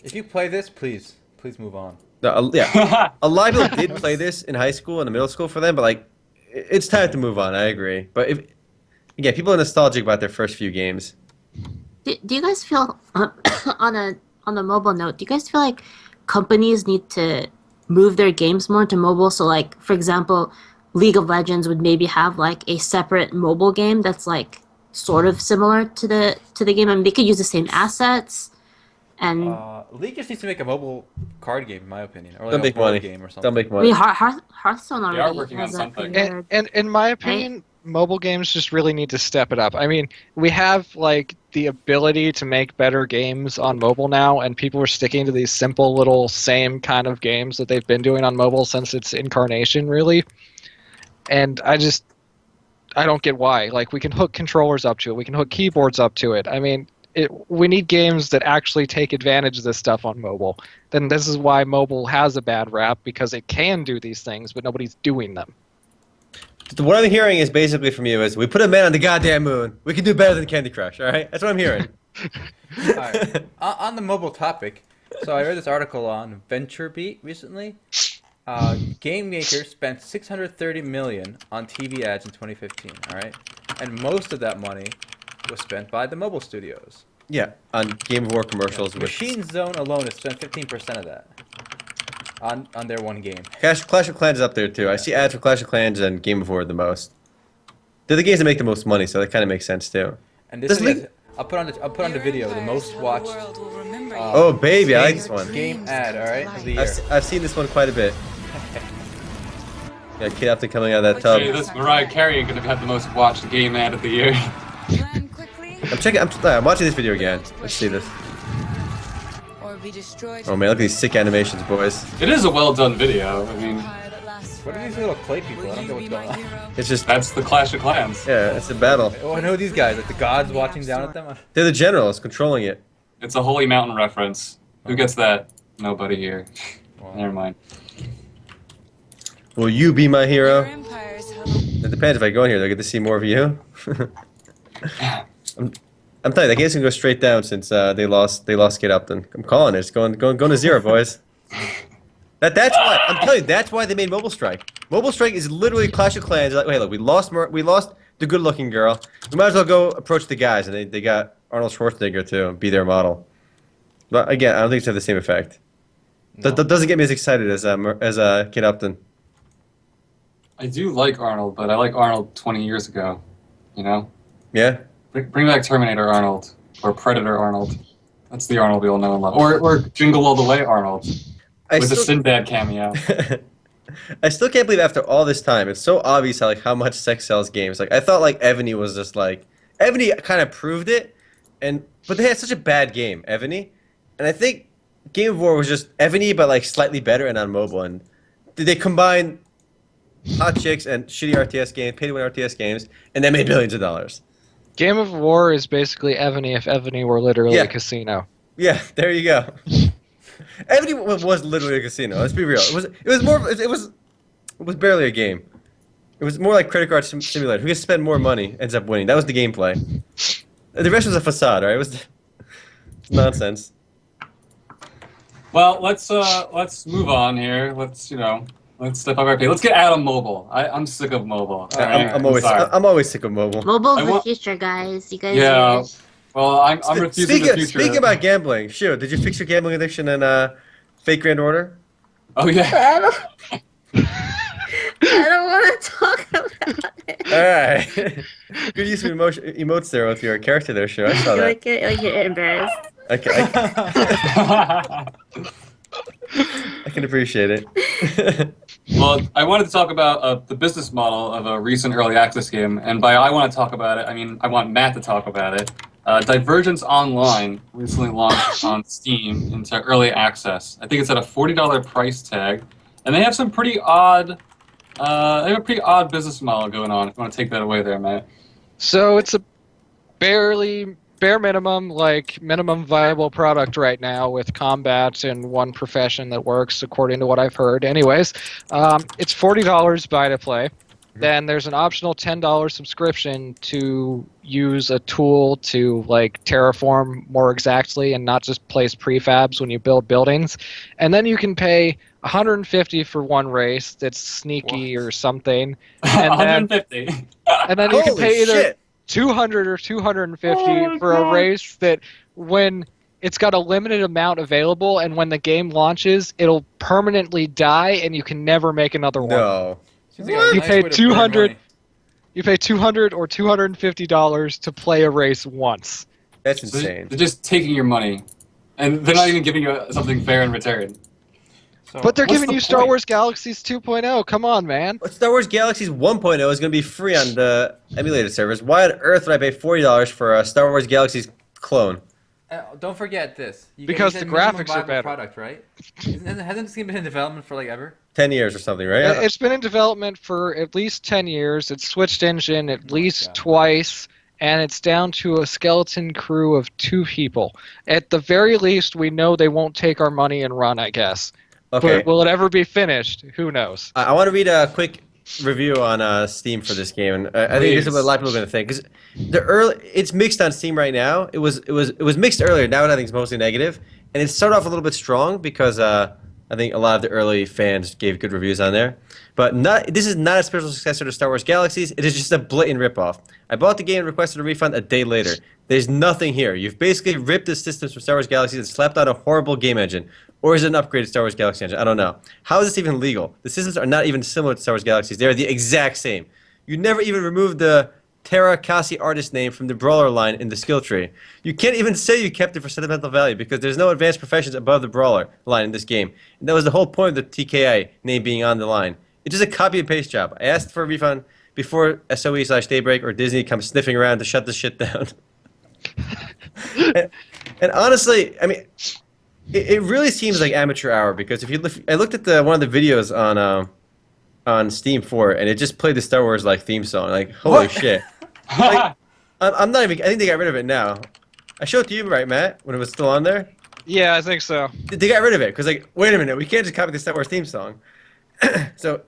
A: If you play this, please move on.
B: No, yeah, a lot of people did play this in high school and in middle school for them, but like, it's time to move on. I agree, but again, people are nostalgic about their first few games.
E: Do you guys feel on a mobile note? Do you guys feel like companies need to move their games more to mobile? So, like, for example, League of Legends would maybe have like a separate mobile game that's like sort of similar to the game. I mean, they could use the same assets, and
A: League just needs to make a mobile card game, in my opinion, or like
B: Don't
A: a
B: make
A: board
B: money.
A: game or something.
B: Don't make
E: I
B: money.
E: mean, Hearthstone
C: They are
E: already
C: working on
E: has a
C: something.
E: premier-
D: And in my opinion, mobile games just really need to step it up. I mean, we have like the ability to make better games on mobile now, and people are sticking to these simple little same kind of games that they've been doing on mobile since its incarnation, really. And I don't get why. Like, we can hook controllers up to it, we can hook keyboards up to it. I mean, we need games that actually take advantage of this stuff on mobile. Then this is why mobile has a bad rap, because it can do these things, but nobody's doing them.
B: What I'm hearing is basically from you is we put a man on the goddamn moon. We can do better than Candy Crush. All right, that's what I'm hearing.
A: All right. On the mobile topic, so I read this article on VentureBeat recently. Game makers spent $630 million on TV ads in 2015. All right, and most of that money was spent by the mobile studios.
B: Yeah, on Game of War commercials. With
A: Machine Zone alone has spent 15% of that on their one game.
B: Clash of Clans is up there too. I see ads for Clash of Clans and Game of War the most. they're the games that make the most money, so that kind of makes sense too.
A: And this
B: Does
A: thing
B: Link-
A: is, I'll put on the video the most watched.
B: Oh baby, I like this one.
A: Game ad, all right, of the year.
B: I've seen this one quite a bit. Got Kid Upton coming out of that tub.
C: Hey, this Mariah Carey could have had the most watched game ad of the year.
B: I'm watching this video again. Let's see this. Oh man, look at these sick animations, boys.
C: It is a well done video. I mean,
A: What are these little clay people? I don't know what's going on.
B: It's just,
C: that's the Clash of Clans.
B: yeah, it's a battle.
A: Oh, I know these guys, like the gods watching down at them.
B: They're the generals controlling it.
C: It's a Holy Mountain reference. Who gets that? Nobody here.
A: Wow.
C: Never mind.
B: Will you be my hero? It depends. If I go in here, they'll get to see more of you. I'm telling you, that game's gonna go straight down since they lost Kid Upton. I'm calling it. It's going to zero, boys. That's why I'm telling you. That's why they made Mobile Strike. Mobile Strike is literally Clash of Clans. Like, wait, look, we lost the good-looking girl. We might as well go approach the guys, and they got Arnold Schwarzenegger to be their model. But again, I don't think it's have the same effect.
A: No.
B: That doesn't get me as excited as Kid Upton.
C: I do like Arnold, but I like Arnold 20 years ago. You know?
B: Yeah.
C: Bring back Terminator Arnold. Or Predator Arnold. That's the Arnold we all know and love. Or Jingle All the Way Arnold. With a Sinbad cameo.
B: I still can't believe after all this time, it's so obvious how much sex sells games. Like I thought Evany was just Evany kind of proved it, but they had such a bad game, Evany, and I think Game of War was just Evany but slightly better and on mobile. And they combined hot chicks and shitty RTS games, pay-to-win RTS games, and they made billions of dollars.
D: Game of War is basically Evany if Evany were literally
B: Yeah.
D: a casino.
B: Yeah, there you go. Evany was literally a casino. Let's be real. It was barely a game. It was more like Credit Card Simulator. Who can spend more money ends up winning. That was the gameplay. The rest was a facade, right? It was nonsense.
C: Well, let's move on here. Let's step up our pay. Let's get Adam mobile. I'm sick of mobile.
B: I'm always sick of mobile.
E: Mobile's the future, guys. You guys.
C: Yeah. Well, I'm refusing the future.
B: Speaking about gambling, sure. Did you fix your gambling addiction in Fake Grand Order?
C: Oh yeah.
E: I don't want to talk about it.
B: All right. Good use of emotes there with your character there, sure. I saw that.
E: Like you're embarrassed.
B: Okay. I can appreciate it.
C: Well, I wanted to talk about the business model of a recent early access game, and by I want to talk about it, I mean I want Matt to talk about it. Divergence Online recently launched on Steam into early access. I think it's at a $40 price tag, and they have some pretty odd. They have a pretty odd business model going on. If you want to take that away, there, Matt.
D: So it's a bare minimum, minimum viable product right now with combat and one profession that works, according to what I've heard. Anyways, it's $40 buy to play. Then there's an optional $10 subscription to use a tool to terraform more exactly and not just place prefabs when you build buildings. And then you can pay $150 for one race that's sneaky or something. And
C: $150.
D: And then you can
B: Holy
D: pay either
B: shit.
D: $200 or $250 for a race that when it's got a limited amount available and when the game launches, it'll permanently die and you can never make another one.
B: No.
A: Seems like a
D: You
A: nice
D: pay
A: way to burn money.
D: You pay $200 or $250 to play a race once.
B: That's
C: So
B: insane.
C: they're just taking your money, and they're not even giving you something fair in return.
A: So,
D: But they're
C: what's
D: giving
C: the
D: you Star
C: point?
D: Wars Galaxies 2.0. Come on, man.
B: But Star Wars Galaxies 1.0 is going to be free on the emulated servers. Why on earth would I pay $40 for a Star Wars Galaxies clone?
A: don't forget this.
D: Because
A: you said
D: the
A: minimum
D: graphics are
A: viable
D: better.
A: Product, right? Hasn't this game been in development for ever?
B: 10 years or something, right?
D: It's been in development for at least 10 years. It's switched engine at least
A: God.
D: twice, and it's down to a skeleton crew of 2 people. At the very least, we know they won't take our money and run, I guess.
B: Okay.
D: But will it ever be finished? Who knows?
B: I want to read a quick review on Steam for this game, and I think this is what a lot of people are going to think because it's mixed on Steam right now. It was mixed earlier. Now I think it's mostly negative, and it started off a little bit strong because I think a lot of the early fans gave good reviews on there. But this is not a spiritual successor to Star Wars Galaxies. It is just a blatant ripoff. I bought the game and requested a refund a day later. There's nothing here. You've basically ripped the systems from Star Wars Galaxies and slapped on a horrible game engine. Or is it an upgraded Star Wars Galaxy engine? I don't know. How is this even legal? The systems are not even similar to Star Wars Galaxies. They are the exact same. You never even removed the Terra Kasi artist name from the brawler line in the skill tree. You can't even say you kept it for sentimental value because there's no advanced professions above the brawler line in this game. And that was the whole point of the TKI name being on the line. It's just a copy and paste job. I asked for a refund before SOE/Daybreak or Disney comes sniffing around to shut this shit down. and honestly, I mean, it really seems like amateur hour because if you look, I looked at one of the videos on Steam for it, and it just played the Star Wars like theme song. Like, holy shit! Like, I'm not even. I think they got rid of it now. I showed it to you, right, Matt, when it was still on there.
D: Yeah, I think so.
B: They got rid of it because, like, wait a minute, we can't just copy the Star Wars theme song. So,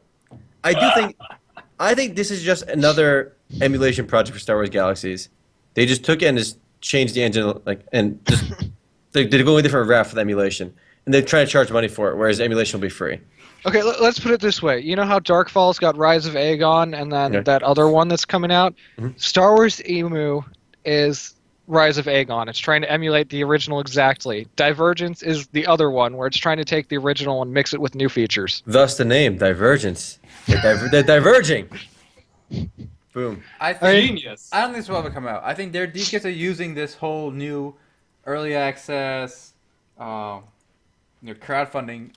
B: I think this is just another emulation project for Star Wars Galaxies. They just took it and just changed the engine, like, and just they're going a different route for the emulation, and they're trying to charge money for it, whereas emulation will be free.
D: Okay, let's put it this way. You know how Darkfall's got Rise of Aegon and then that other one that's coming out? Mm-hmm. Star Wars Emu is Rise of Aegon. It's trying to emulate the original exactly. Divergence is the other one where it's trying to take the original and mix it with new features.
B: Thus the name, Divergence. They're diverging. Boom.
C: Genius.
A: I don't think this will ever come out. I think these kids are using this whole new early access, crowdfunding,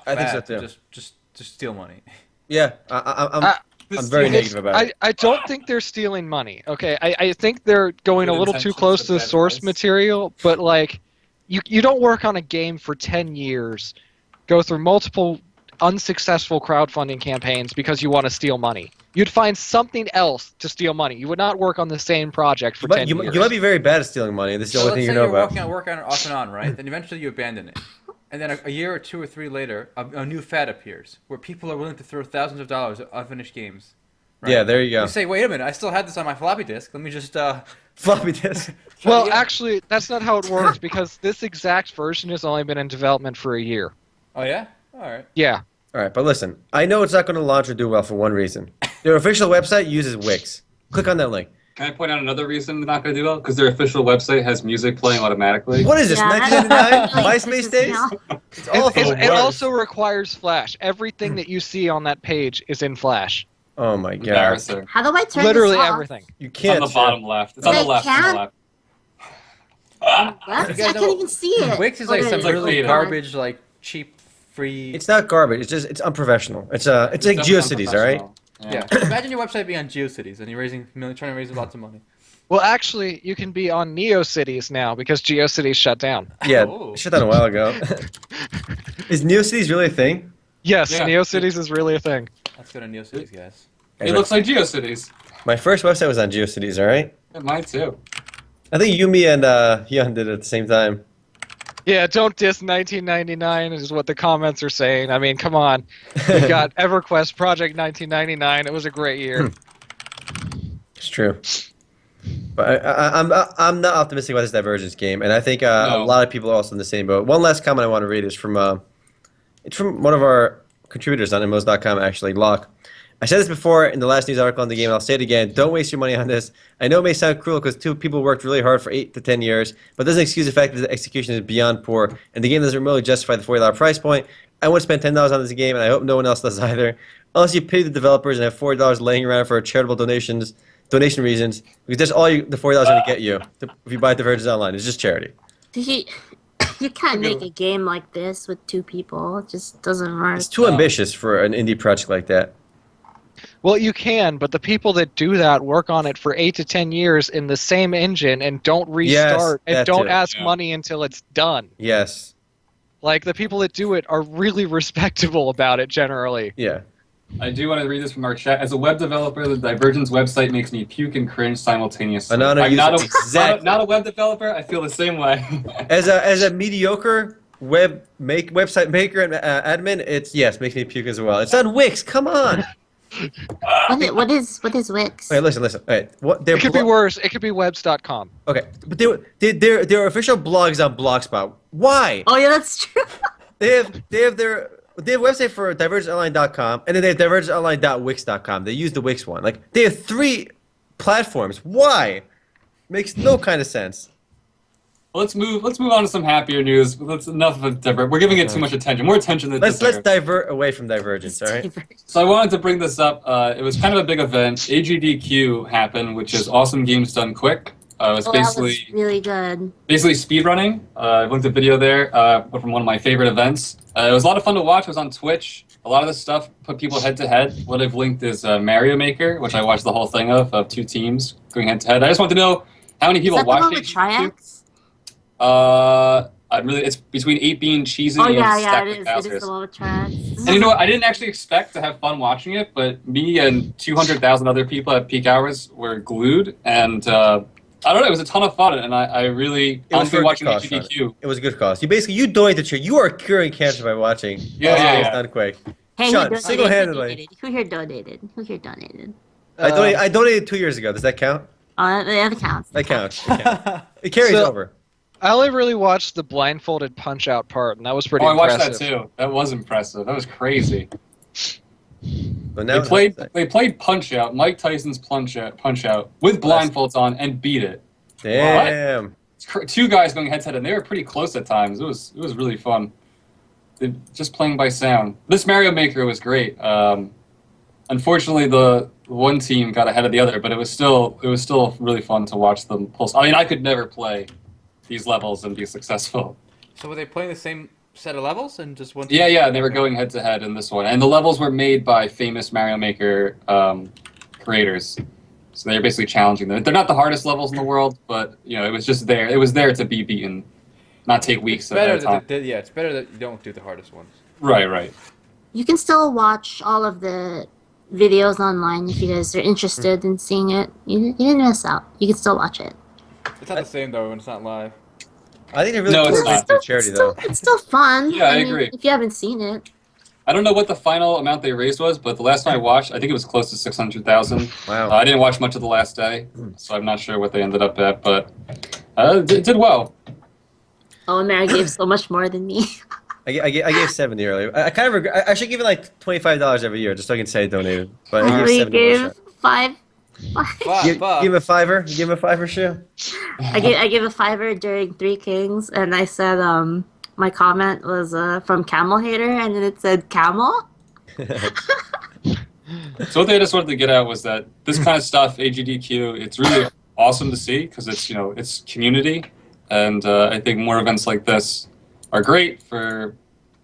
B: I think so too.
A: Just steal money.
B: Yeah, I'm very negative about it.
D: I don't think they're stealing money. Okay, I think they're going a little too close to the source material. But like, you don't work on a game for 10 years, go through multiple unsuccessful crowdfunding campaigns because you want to steal money. You'd find something else to steal money. You would not work on the same project for 10 years.
B: You might be very bad at stealing money. This is the only thing you know about.
A: Let's say you're working on it off and on, right? Then eventually you abandon it. And then a year or two or three later, a new fad appears where people are willing to throw thousands of dollars at unfinished games. Right?
B: Yeah, there you go.
A: You say, wait a minute, I still had this on my floppy disk. Let me just
B: floppy disk.
D: Well, actually, that's not how it works because this exact version has only been in development for a year.
A: Oh yeah? All right.
D: Yeah.
B: All right, but listen, I know it's not going to launch or do well for one reason. Their official website uses Wix. Click on that link.
C: Can I point out another reason they're not going to do well? Because their official website has music playing automatically.
B: What is this, 1999? MySpace days? It's awful.
D: It also requires Flash. Everything that you see on that page is in Flash.
B: Oh my god.
C: Embarrassing.
E: How do I turn
D: Literally
E: this off?
D: everything.
B: You
C: It's
B: can't.
C: on the bottom left. It's on the left. On the left.
E: Left? I can't even see it.
A: Wix is like
E: Okay.
A: some
C: like
A: really
C: beta.
A: garbage, like cheap, free.
B: It's not garbage. It's unprofessional. It's like GeoCities, all right?
A: Yeah. Imagine your website being on GeoCities and you're trying to raise lots of money.
D: Well, actually, you can be on NeoCities now because GeoCities shut down.
B: Yeah,
A: Oh.
B: shut down a while ago. Is NeoCities really a thing?
D: Yes,
C: Yeah.
D: NeoCities is really a thing.
A: Let's go to NeoCities, guys.
C: It looks like GeoCities.
B: My first website was on GeoCities, all right?
C: Yeah, mine too.
B: I think Yumi and Hyun did it at the same time.
D: Yeah, don't diss 1999 is what the comments are saying. I mean, come on. We've got EverQuest Project 1999. It was a great year.
B: It's true. But I'm not optimistic about this Divergence game, and I think a lot of people are also in the same boat. One last comment I want to read is from it's from one of our contributors on MMOs.com, actually, Locke. I said this before in the last news article on the game, and I'll say it again. Don't waste your money on this. I know it may sound cruel because two people worked really hard for 8 to 10 years, but it doesn't excuse the fact that the execution is beyond poor, and the game doesn't really justify the $40 price point. I wouldn't spend $10 on this game, and I hope no one else does either. Unless you pity the developers and have $40 laying around for charitable donation reasons, because that's all the $40 is going to get you if you buy Divergence Online. It's just charity.
E: You can't make a game like this with 2 people. It just doesn't work.
B: It's too ambitious for an indie project like that.
D: Well, you can, but the people that do that work on it for 8 to 10 years in the same engine and don't restart and don't ask money until it's done.
B: Yes.
D: Like, the people that do it are really respectable about it generally.
B: Yeah.
C: I do want to read this from our chat. As a web developer, the Divergence website makes me puke and cringe simultaneously.
B: not
C: a web developer. I feel the same way.
B: As a mediocre website maker and admin, makes me puke as well. It's on Wix. Come on.
E: What is Wix?
B: Okay, listen. Okay,
D: It could be worse. It could be webs.com.
B: Okay, but their official blogs on Blogspot. Why?
E: Oh yeah, that's true.
B: They have their website for divergenceonline.com, and then they have divergenceonline.wix.com. They use the Wix one. Like, they have 3 platforms. Why? Makes no kind of sense.
C: Well, let's move on to some happier news. That's enough of a We're giving it too much attention. More attention than
B: Let's
C: deserves.
B: divert away from Divergence, all right?
C: So I wanted to bring this up. It was kind of a big event. AGDQ happened, which is Awesome Games Done Quick. It was
E: That
C: basically
E: was really good.
C: basically speedrunning. I linked a video there from one of my favorite events. It was a lot of fun to watch. It was on Twitch. A lot of this stuff put people head to head. What I've linked is Mario Maker, which I watched the whole thing of two teams going head to head. I just want to know how many people
E: Is that the
C: watched
E: one with
C: AGDQ.
E: triads?
C: It's between 8 being cheesy
E: Oh
C: and
E: yeah,
C: stacked
E: it
C: with
E: is. It
C: Bowser's.
E: is the one with triads.
C: And you know what? I didn't actually expect to have fun watching it, but me and 200,000 other people at peak hours were glued, and I don't know, it was a ton of fun, and I really
B: It was for
C: honestly
B: a good
C: watching
B: cause, Sean.
C: HTTQ.
B: It was a good cause. You donate the cheer. You are curing cancer by watching.
C: Yeah.
B: It's not quick.
E: Hey,
B: Sean,
E: who donated?
B: single-handedly.
E: Who here donated? Who here donated?
B: I donated 2 years ago. Does that count?
E: That counts.
B: That counts. It carries
D: So-
B: over.
D: I only really watched the blindfolded punch out part, and that was pretty
C: Oh, I watched
D: impressive.
C: that too. That was impressive. That was crazy.
B: But now
C: They played Punch Out, Mike Tyson's Punch Out with blindfolds on and beat it.
B: Damn.
C: Two guys going head to head, and they were pretty close at times. It was really fun. Just playing by sound. This Mario Maker was great. Unfortunately, the one team got ahead of the other, but it was still really fun to watch them pulse. I mean, I could never play these levels and be successful.
A: So were they playing the same set of levels and just one?
C: Yeah, they were going head to head in this one, and the levels were made by famous Mario Maker creators. So they're basically challenging them. They're not the hardest levels in the world, but you know, it was just there. It was there to be beaten, not take weeks
A: It's better
C: at a time.
A: it's better that you don't do the hardest ones.
C: Right.
E: You can still watch all of the videos online if you guys are interested in seeing it. You didn't miss out. You can still watch it.
A: It's not the same though when it's not live.
B: I think they really
C: No,
B: put
C: it's
B: it
C: not.
B: into charity, though.
E: It's still fun.
C: Yeah, I
E: mean,
C: agree.
E: If you haven't seen it.
C: I don't know what the final amount they raised was, but the last time I watched, I think it was close to 600,000.
B: Wow.
C: I didn't watch much of the last day, so I'm not sure what they ended up at, but it did well.
E: Oh, and Mary gave so much more than me.
B: I gave 70 earlier. I kind of regret. I should give it like $25 every year just so I can say I donated. But I
E: I
B: gave
E: only
B: 70
E: gave
B: more.
E: five.
B: Give him a $5. You give him a $5 shoe.
E: I gave a $5 during Three Kings, and I said my comment was from Camel Hater, and then it said Camel.
C: So what they just wanted to get at was that this kind of stuff, AGDQ, it's really awesome to see because it's community, and I think more events like this are great for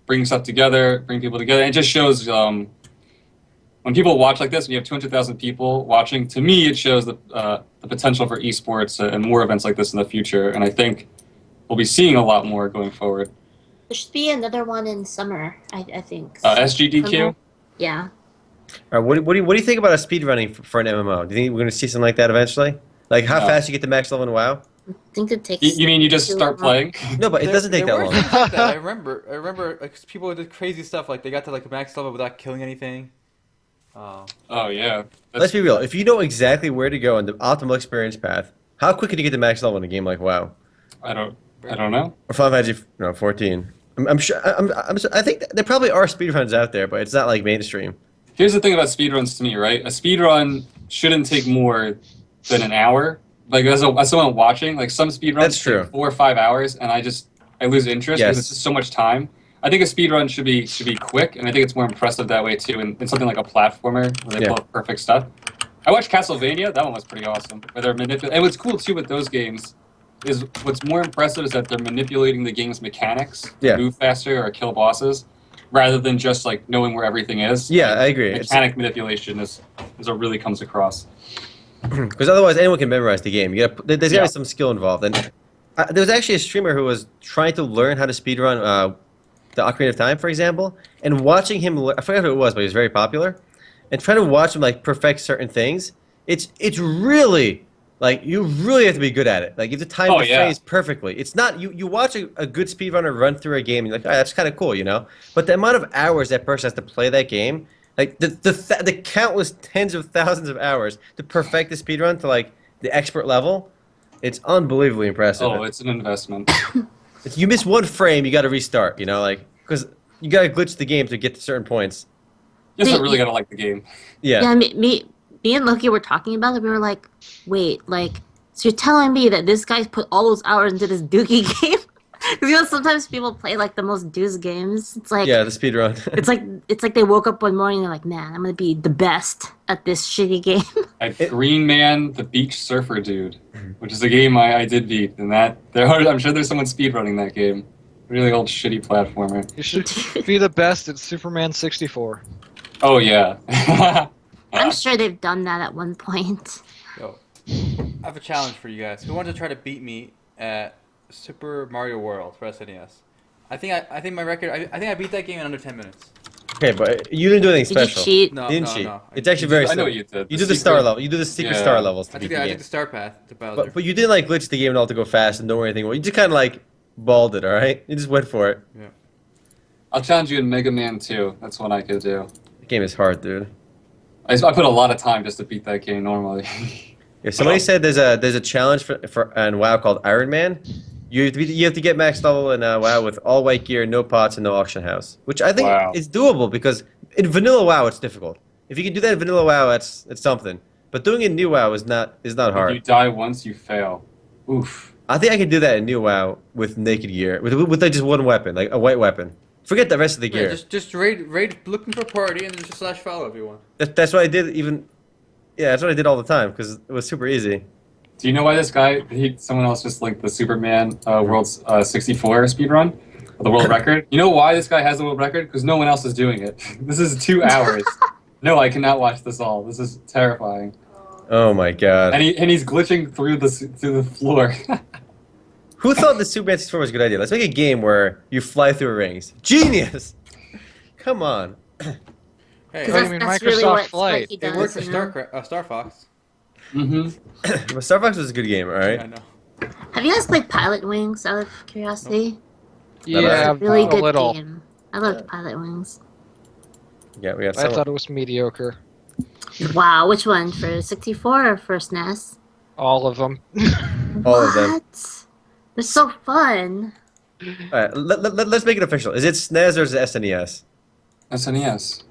C: bringing stuff together, bring people together. And it just shows when people watch like this, when you have 200,000 people watching, to me it shows the potential for esports and more events like this in the future. And I think we'll be seeing a lot more going forward.
E: There should be another one in summer, I think.
C: SGDQ?
E: Yeah.
B: All right, what do you think about a speedrunning for an MMO? Do you think we're going to see something like that eventually? Like how
C: No.
B: fast you get to max level in WoW?
E: I think it takes.
C: You mean you just start playing?
B: No, but it doesn't take that
A: were
B: long.
A: things like that. I remember like people did crazy stuff like they got to like max level without killing anything.
C: Oh yeah.
B: Let's be real. If you know exactly where to go in the optimal experience path, how quick can you get to max level in a game like WoW
C: I don't know.
B: or Final Fantasy 14? I'm sure. I think there probably are speedruns out there, but it's not like mainstream.
C: Here's the thing about speedruns to me, right? A speedrun shouldn't take more than an hour. Like as someone watching, like some speedruns
B: That's true.
C: take 4 or 5 hours, and I lose interest
B: Yes.
C: because it's just so much time. I think a speedrun should be quick, and I think it's more impressive that way too. In something like a platformer where they
B: Yeah.
C: pull off perfect stuff. I watched Castlevania. That one was pretty awesome. Where they're and what's cool too with those games is what's more impressive is that they're manipulating the game's mechanics
B: Yeah.
C: to move faster or kill bosses, rather than just like knowing where everything is.
B: Yeah, I agree.
C: Mechanic manipulation is what really comes across.
B: Because otherwise, anyone can memorize the game. There's got to
C: Yeah.
B: be some skill involved. And there was actually a streamer who was trying to learn how to speedrun the Ocarina of Time, for example, and watching him. I forgot who it was, but he was very popular. And trying to watch him like perfect certain things, it's really like you really have to be good at it. Like you have to time
C: Oh,
B: the
C: yeah.
B: frames perfectly. It's not you watch a good speedrunner run through a game, and you're like, oh, that's kind of cool, you know. But the amount of hours that person has to play that game. Like the countless tens of thousands of hours to perfect the speedrun to like the expert level, it's unbelievably impressive.
C: Oh, it's an investment.
B: If you miss one frame, you got to restart. You know, like because you got to glitch the game to get to certain points.
C: Yes, I really gotta like the game.
B: Yeah.
E: Yeah, me and Loki were talking about it. We were like, wait, like So you're telling me that this guy put all those hours into this Dookie game? Because sometimes people play like the most deuce games. It's like
B: Yeah, the speed run.
E: it's like they woke up one morning and they're like, man, I'm gonna be the best at this shitty game.
C: Green Man, the Beach Surfer Dude, which is a game I did beat, and I'm sure there's someone speedrunning that game. Really old shitty platformer.
D: You should be the best at Superman 64.
C: Oh yeah.
E: I'm sure they've done that at one point.
A: Yo, I have a challenge for you guys. Who wants to try to beat me at Super Mario World for SNES? I think my record. I think I beat that game in under 10 minutes.
B: Okay, but you didn't do anything
E: Did you
B: special.
E: cheat?
A: No,
B: You didn't
A: no,
B: cheat.
A: no.
B: It's actually very
C: I know
B: simple.
C: what you did.
B: You
C: The
B: did the star
C: secret-
B: level. You did the secret
C: Yeah.
B: star levels to
A: I
B: beat
A: think
B: the
A: I
B: game.
A: did the star path to Bowser.
B: But you didn't like glitch the game at all to go fast and don't worry anything. Well, you just kind of like balled it, all right? You just went for it.
A: Yeah.
C: I'll challenge you in Mega Man 2. That's one I could do.
B: The game is hard, dude.
C: I put a lot of time just to beat that game normally.
B: Yeah, somebody said there's a challenge for on WoW called Iron Man. You have to get max level in WoW with all white gear, no pots, and no auction house, which I think
C: Wow.
B: is doable because in vanilla WoW it's difficult. If you can do that in vanilla WoW, it's something. But doing it in new WoW is not
C: If you
B: hard.
C: die once, you fail. Oof.
B: I think I can do that in new WoW with naked gear, with like just one weapon, like a white weapon. Forget the rest of the
A: Yeah,
B: gear.
A: just raid looking for a party and then just /follow if you want.
B: That's what I did even. Yeah, that's what I did all the time because it was super easy.
C: Do you know why this guy? Someone else just linked the Superman World's 64 speedrun, the world record. You know why this guy has the world record? Because no one else is doing it. This is 2 hours. No, I cannot watch this all. This is terrifying.
B: Oh my god.
C: And he's glitching through the floor.
B: Who thought the Superman 64 was a good idea? Let's make a game where you fly through rings. Genius! Come on.
A: Hey,
E: Because
D: What do you mean,
E: that's really
D: Microsoft
E: what
D: Flight?
E: Spiky
A: it
E: does.
A: worked for
E: you know?
A: Star Fox.
C: Mm-hmm.
B: Star Fox was a good game, alright?
A: I know.
E: Have you guys played Pilot Wings out of curiosity?
D: Yeah,
E: Really
D: a
E: good
D: little.
E: game. I loved Pilot Wings.
B: Yeah, we got
D: I
B: some.
D: thought it was mediocre.
E: Wow, which one? For 64 or for SNES?
D: All of them.
B: All of them.
E: What? They're so fun.
B: Alright, let's make it official. Is it SNES or is it SNES?
C: SNES.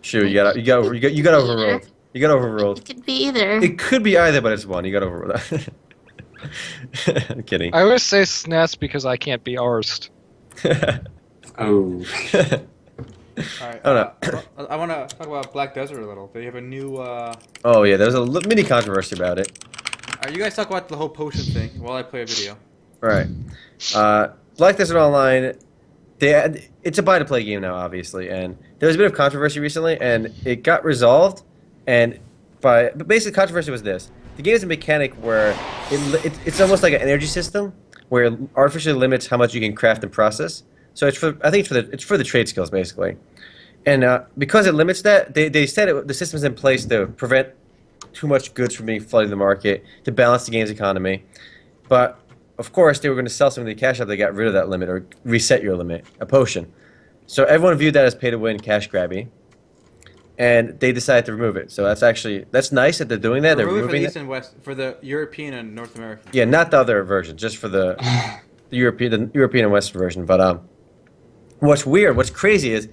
B: Sure, you got overruled. You got overruled.
E: It could be either.
B: It could be either, but it's one. You got overruled. I'm kidding.
D: I always say SNES because I can't be arsed.
C: Oh.
A: Alright.
B: Oh, no.
A: I want to talk about Black Desert a little. They have a new.
B: Oh yeah, there's a mini controversy about it.
A: Alright, you guys talk about the whole potion thing while I play a video.
B: Right. Black Desert Online, it's a buy-to-play game now, obviously, and there was a bit of controversy recently, and it got resolved. But basically, controversy was this: the game is a mechanic where it's almost like an energy system where it artificially limits how much you can craft and process. So I think it's for the trade skills basically, and because it limits that, they said the system's in place to prevent too much goods from being flooded in the market to balance the game's economy, but of course, they were going to sell something to cash out. They got rid of that limit or reset your limit, a potion. So everyone viewed that as pay to win, cash grabby, and they decided to remove it. So that's nice that they're doing that. They're
A: Remove it for the
B: removing
A: East
B: it.
A: and West, for the European and North American.
B: Yeah, not the other version, just for the European and Western version. But what's weird, what's crazy is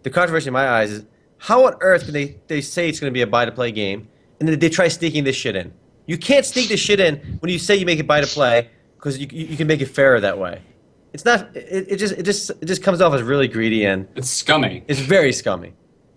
B: the controversy in my eyes is how on earth can they say it's going to be a buy to play game and then they try sneaking this shit in? You can't sneak this shit in when you say you make it buy to play. Because you can make it fairer that way. It's not. It just comes off as really greedy and
C: It's scummy.
B: it's very scummy.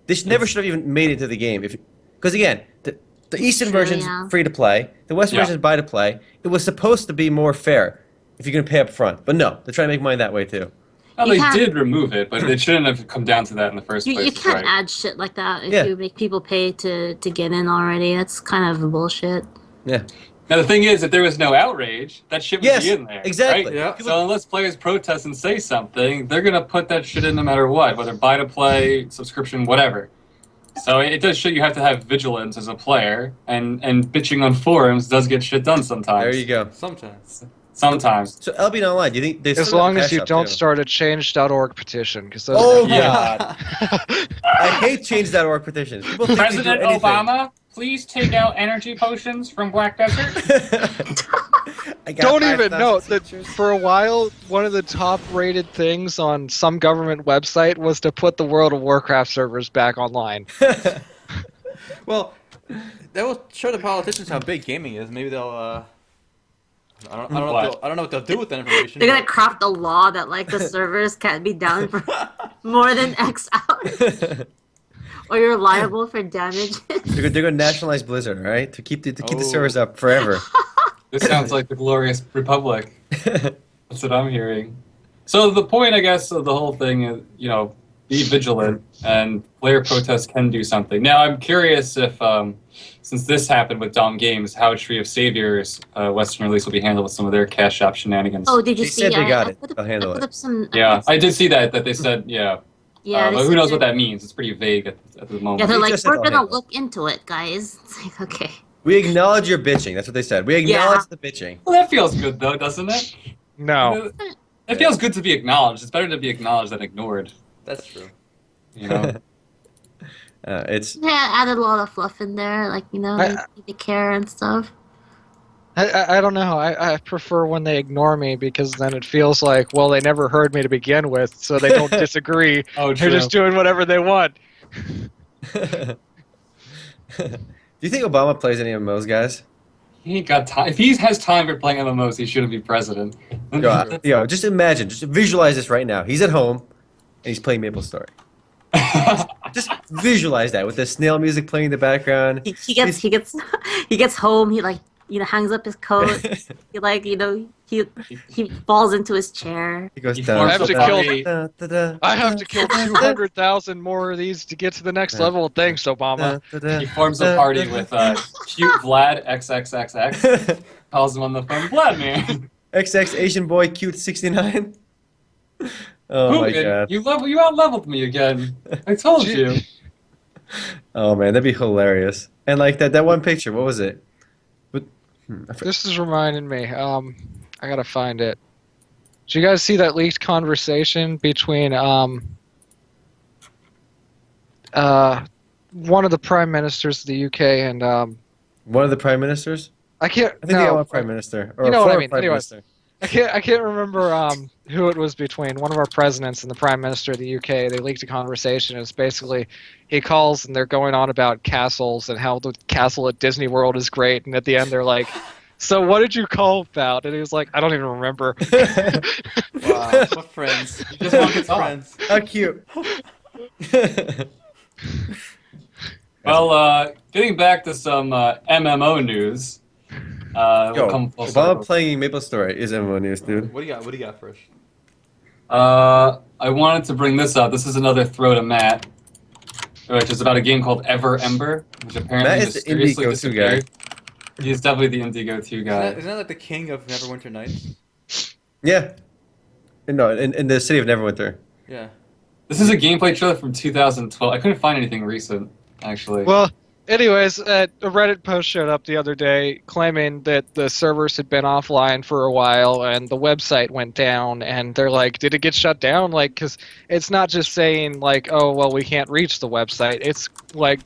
B: This never should have even made it to the game. Because again, the Eastern
E: True,
B: version's
E: yeah.
B: free to play. The Western
C: Yeah.
B: version's buy to play. It was supposed to be more fair if you're gonna pay up front. But no, they're trying to make money that way too.
C: Well,
E: You
C: they
E: can't-
C: did remove it, but it shouldn't have come down to that in the first place.
E: You can't
C: right?
E: add shit like that if
B: Yeah.
E: you make people pay to get in already. That's kind of bullshit.
B: Yeah.
C: Now the thing is, if there was no outrage, that shit would
B: Yes,
C: be in there.
B: exactly.
C: Right?
A: Yeah.
C: So unless players protest and say something, they're gonna put that shit in no matter what, whether buy to play, subscription, whatever. So it does show you have to have vigilance as a player, and bitching on forums does get shit done sometimes.
B: There you go.
A: Sometimes.
C: Sometimes.
B: So Albion Online, do you think they
D: As
B: still got
D: long as
B: cash
D: you
B: up,
D: don't
B: too?
D: start a change.org petition, because those
B: Oh
D: are
C: Yeah.
B: God! I hate change.org petitions. People think they do
C: President
B: anything.
C: Obama, please take out energy potions from Black Desert.
B: I got
D: Don't even
B: 5,000
D: know that
B: signatures.
D: for a while, one of the top rated things on some government website was to put the World of Warcraft servers back online.
A: Well, That will show the politicians how big gaming is. Maybe they'll. I don't know what they'll do with that information.
E: They're gonna craft a law that like the servers can't be down for more than X hours, or you're liable for damages.
B: They're gonna nationalize Blizzard, right? To keep the servers up forever.
C: This sounds like the glorious republic. That's what I'm hearing. So the point, I guess, of the whole thing is, be vigilant, and player protests can do something. Now, I'm curious if, since this happened with Dom Games, how Tree of Saviors Western release will be handled with some of their cash shop shenanigans.
E: Oh, did you
B: They
E: see?
B: said they got it.
E: Put
B: They'll handle
E: I put
B: it.
E: up some.
C: Yeah, I did see that they said,
E: Yeah.
C: but
E: they
C: who knows
E: said
C: what that means? It's pretty vague at the moment.
E: Yeah, they're
B: They
E: like,
B: just said
E: we're
B: they'll
E: gonna
B: handle it.
E: look into it, guys. It's like, okay.
B: We acknowledge your bitching. That's what they said. We acknowledge the bitching.
C: Well, that feels good, though, doesn't it?
D: No.
C: It feels good to be acknowledged. It's better to be acknowledged than ignored.
A: That's true.
B: It's
E: Yeah, added a lot of fluff in there, like the care and stuff.
D: I don't know. I prefer when they ignore me because then it feels like, well, they never heard me to begin with, so they don't disagree.
C: Oh,
D: They're
C: true.
D: just doing whatever they want.
B: Do you think Obama plays any MMOs, guys?
C: He ain't got time. If he has time for playing MMOs, he shouldn't be president.
B: Just imagine, just visualize this right now. He's at home, and he's playing MapleStory. Just visualize that with the snail music playing in the background.
E: He gets home. He hangs up his coat. he falls into his chair.
B: He goes
C: He
B: down.
C: forms
D: a party. I have to kill
B: kill
D: 200,000 more of these to get to the next level. Thanks, Obama.
C: He forms a party with cute Vlad XXXX. Calls him on the phone, Vlad, man.
B: XX Asian boy cute 69. Oh my god.
C: You out-leveled me again. I told you.
B: Oh man, that'd be hilarious. And like that one picture, what was it?
D: This is reminding me. I gotta find it. Did you guys see that leaked conversation between one of the prime ministers of the UK and
B: One of the prime ministers?
D: I can't.
B: I think they got one prime minister. Or
D: You know
B: a
D: what I
B: former
D: mean.
B: prime
D: Anyways.
B: minister.
D: I can't remember who it was between. One of our presidents and the Prime Minister of the UK. They leaked a conversation. It's basically he calls and they're going on about castles and how the castle at Disney World is great. And at the end they're like, "So what did you call about?" And he was like, "I don't even remember."
A: Wow, what friends? You just want his friends.
B: How cute.
C: Well, getting back to some MMO news. We'll
B: Yo,
C: come full
B: Obama
C: circle.
B: playing MapleStory is MMO news, dude.
A: What do you got? What do you got first?
C: I wanted to bring this up. This is another throw to Matt, which is about a game called EverEmber, which apparently
B: Matt is the indie
C: mysteriously
B: go-to guy.
C: disappeared. He's definitely the indie go-to guy.
A: Isn't that like the king of Neverwinter Nights?
B: Yeah. No, in the city of Neverwinter.
A: Yeah.
C: This is a gameplay trailer from 2012. I couldn't find anything recent, actually.
D: Well, anyways, a Reddit post showed up the other day claiming that the servers had been offline for a while and the website went down. And they're like, "Did it get shut down?" Like, because it's not just saying like, "Oh, well, we can't reach the website." It's like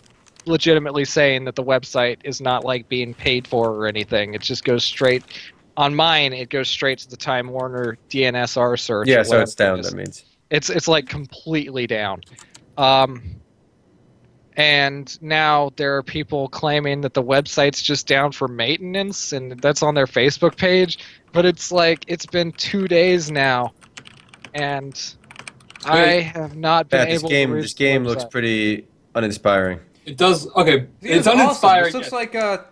D: legitimately saying that the website is not like being paid for or anything. It just goes straight. On mine, it goes straight to the Time Warner DNSR search.
B: Yeah,
D: or
B: so it's
D: whatever
B: down,
D: it is.
B: that means.
D: It's like completely down. And now there are people claiming that the website's just down for maintenance, and that's on their Facebook page. But it's like, it's been 2 days now, and I have not been
B: Yeah,
D: able to reach
B: this
D: the
B: game looks
D: website.
B: pretty uninspiring.
C: It does. Okay, it's
A: awesome.
C: uninspiring.
A: This looks like
B: No.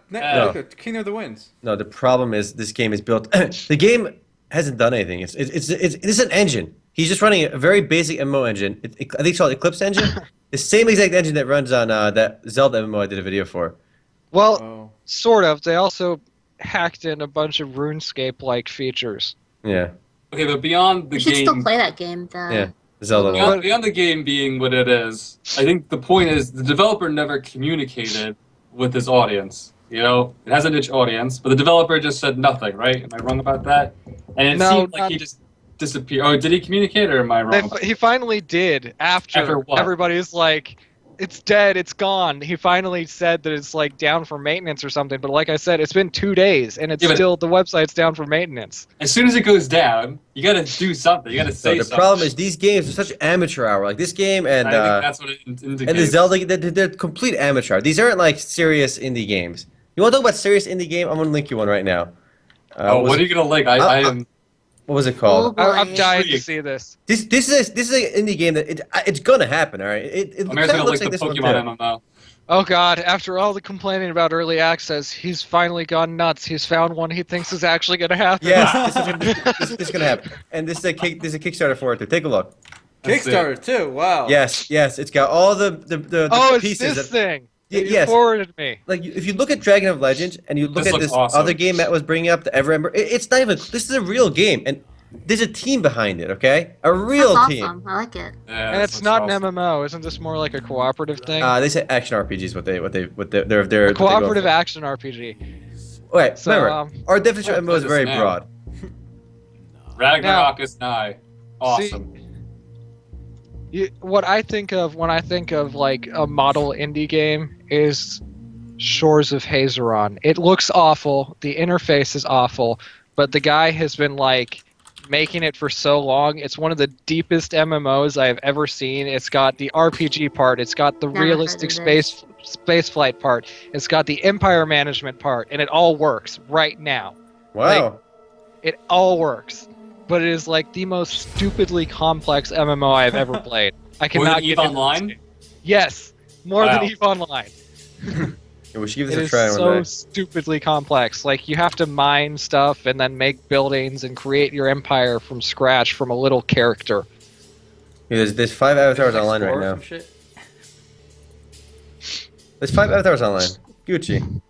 A: like King of the Winds.
B: No, the problem is this game is built. The game hasn't done anything. It's an engine. He's just running a very basic MMO engine. I think it's called Eclipse engine. The same exact engine that runs on that Zelda MMO I did a video for.
D: Well,
A: Oh.
D: sort of. They also hacked in a bunch of RuneScape-like features.
B: Yeah,
C: Okay, but beyond the
E: You should
C: game,
E: still play that game.
B: yeah, Zelda.
E: Yeah.
B: one.
C: beyond the game being what it is, I think the point is the developer never communicated with his audience. You know, it has a niche audience, but the developer just said nothing, right? Am I wrong about that? And it
D: No,
C: seemed like
D: not-
C: he just disappeared. Oh, did he communicate, or am I wrong? about
D: He finally did
C: After
D: after
C: what?
D: everybody's like, it's dead, it's gone. He finally said that it's like down for maintenance or something, but like I said, it's been 2 days and it's
C: Yeah, but-
D: still the website's down for maintenance.
C: As soon as it goes down, you gotta do something. You gotta
B: So
C: say
B: the
C: something.
B: problem is these games are such amateur hour. Like this game and
C: I think that's what it indicates.
B: and the Zelda, they're complete amateur. These aren't like serious indie games. You want to talk about serious indie game? I'm gonna link you one right now.
C: What are you gonna link? I am.
B: What was it called?
E: Oh,
D: I'm
E: boy.
D: dying to see this.
B: This is an indie game that it's gonna happen. All right. It
C: I'm
B: kinda
C: gonna
B: looks
C: link
B: like
C: the
B: this one
C: Pokemon
B: too.
C: MMO.
D: Oh god, after all the complaining about early access, he's finally gone nuts. He's found one he thinks is actually going to happen.
B: Yes, this is gonna happen. And this is a Kickstarter for it too. Take a look.
C: That's it.
A: Kickstarter too. Wow.
B: Yes, it's got all the
D: Oh, it's
B: pieces.
D: this
B: that-
D: thing.
B: Y-
D: You
B: yes.
D: forwarded me.
B: Like if you look at Dragon of Legends and you look
C: This
B: at
C: looks
B: this
C: awesome.
B: other game Matt was bringing up, the EverEmber, it's not even. This is a real game, and there's a team behind it. Okay, a real
E: That's
B: team.
E: awesome. I like it.
C: Yeah,
D: And
C: this
D: it's
C: looks
D: not
C: awesome.
D: an MMO. Isn't this more like a cooperative thing?
B: They say action RPGs. They're
D: A cooperative action RPG.
B: Wait,
D: So,
B: remember, our definition of MMO is
C: this
B: very
C: now.
B: broad.
C: Ragnarok is nigh. Awesome.
D: What I think of when I think of like a model indie game is Shores of Hazeron. It looks awful. The interface is awful, but the guy has been like making it for so long. It's one of the deepest MMOs I've ever seen. It's got the RPG part. It's got the
E: Never heard
D: realistic
E: of this.
D: space flight part. It's got the empire management part, and it all works right now.
B: Wow.
D: It all works, but it is like the most stupidly complex MMO I've ever played. I
C: More
D: cannot
C: than
D: get
C: EVE
D: into this
C: Online?
D: game. Yes, more
C: Wow.
D: than EVE Online.
B: Yeah, we should give
D: It
B: this a
D: is
B: try
D: so
B: one day.
D: stupidly complex. Like you have to mine stuff and then make buildings and create your empire from scratch from a little character.
B: Yeah, there's 5 avatars online right
A: Explore
B: now.
A: some shit.
B: There's 5 avatars online. Gucci.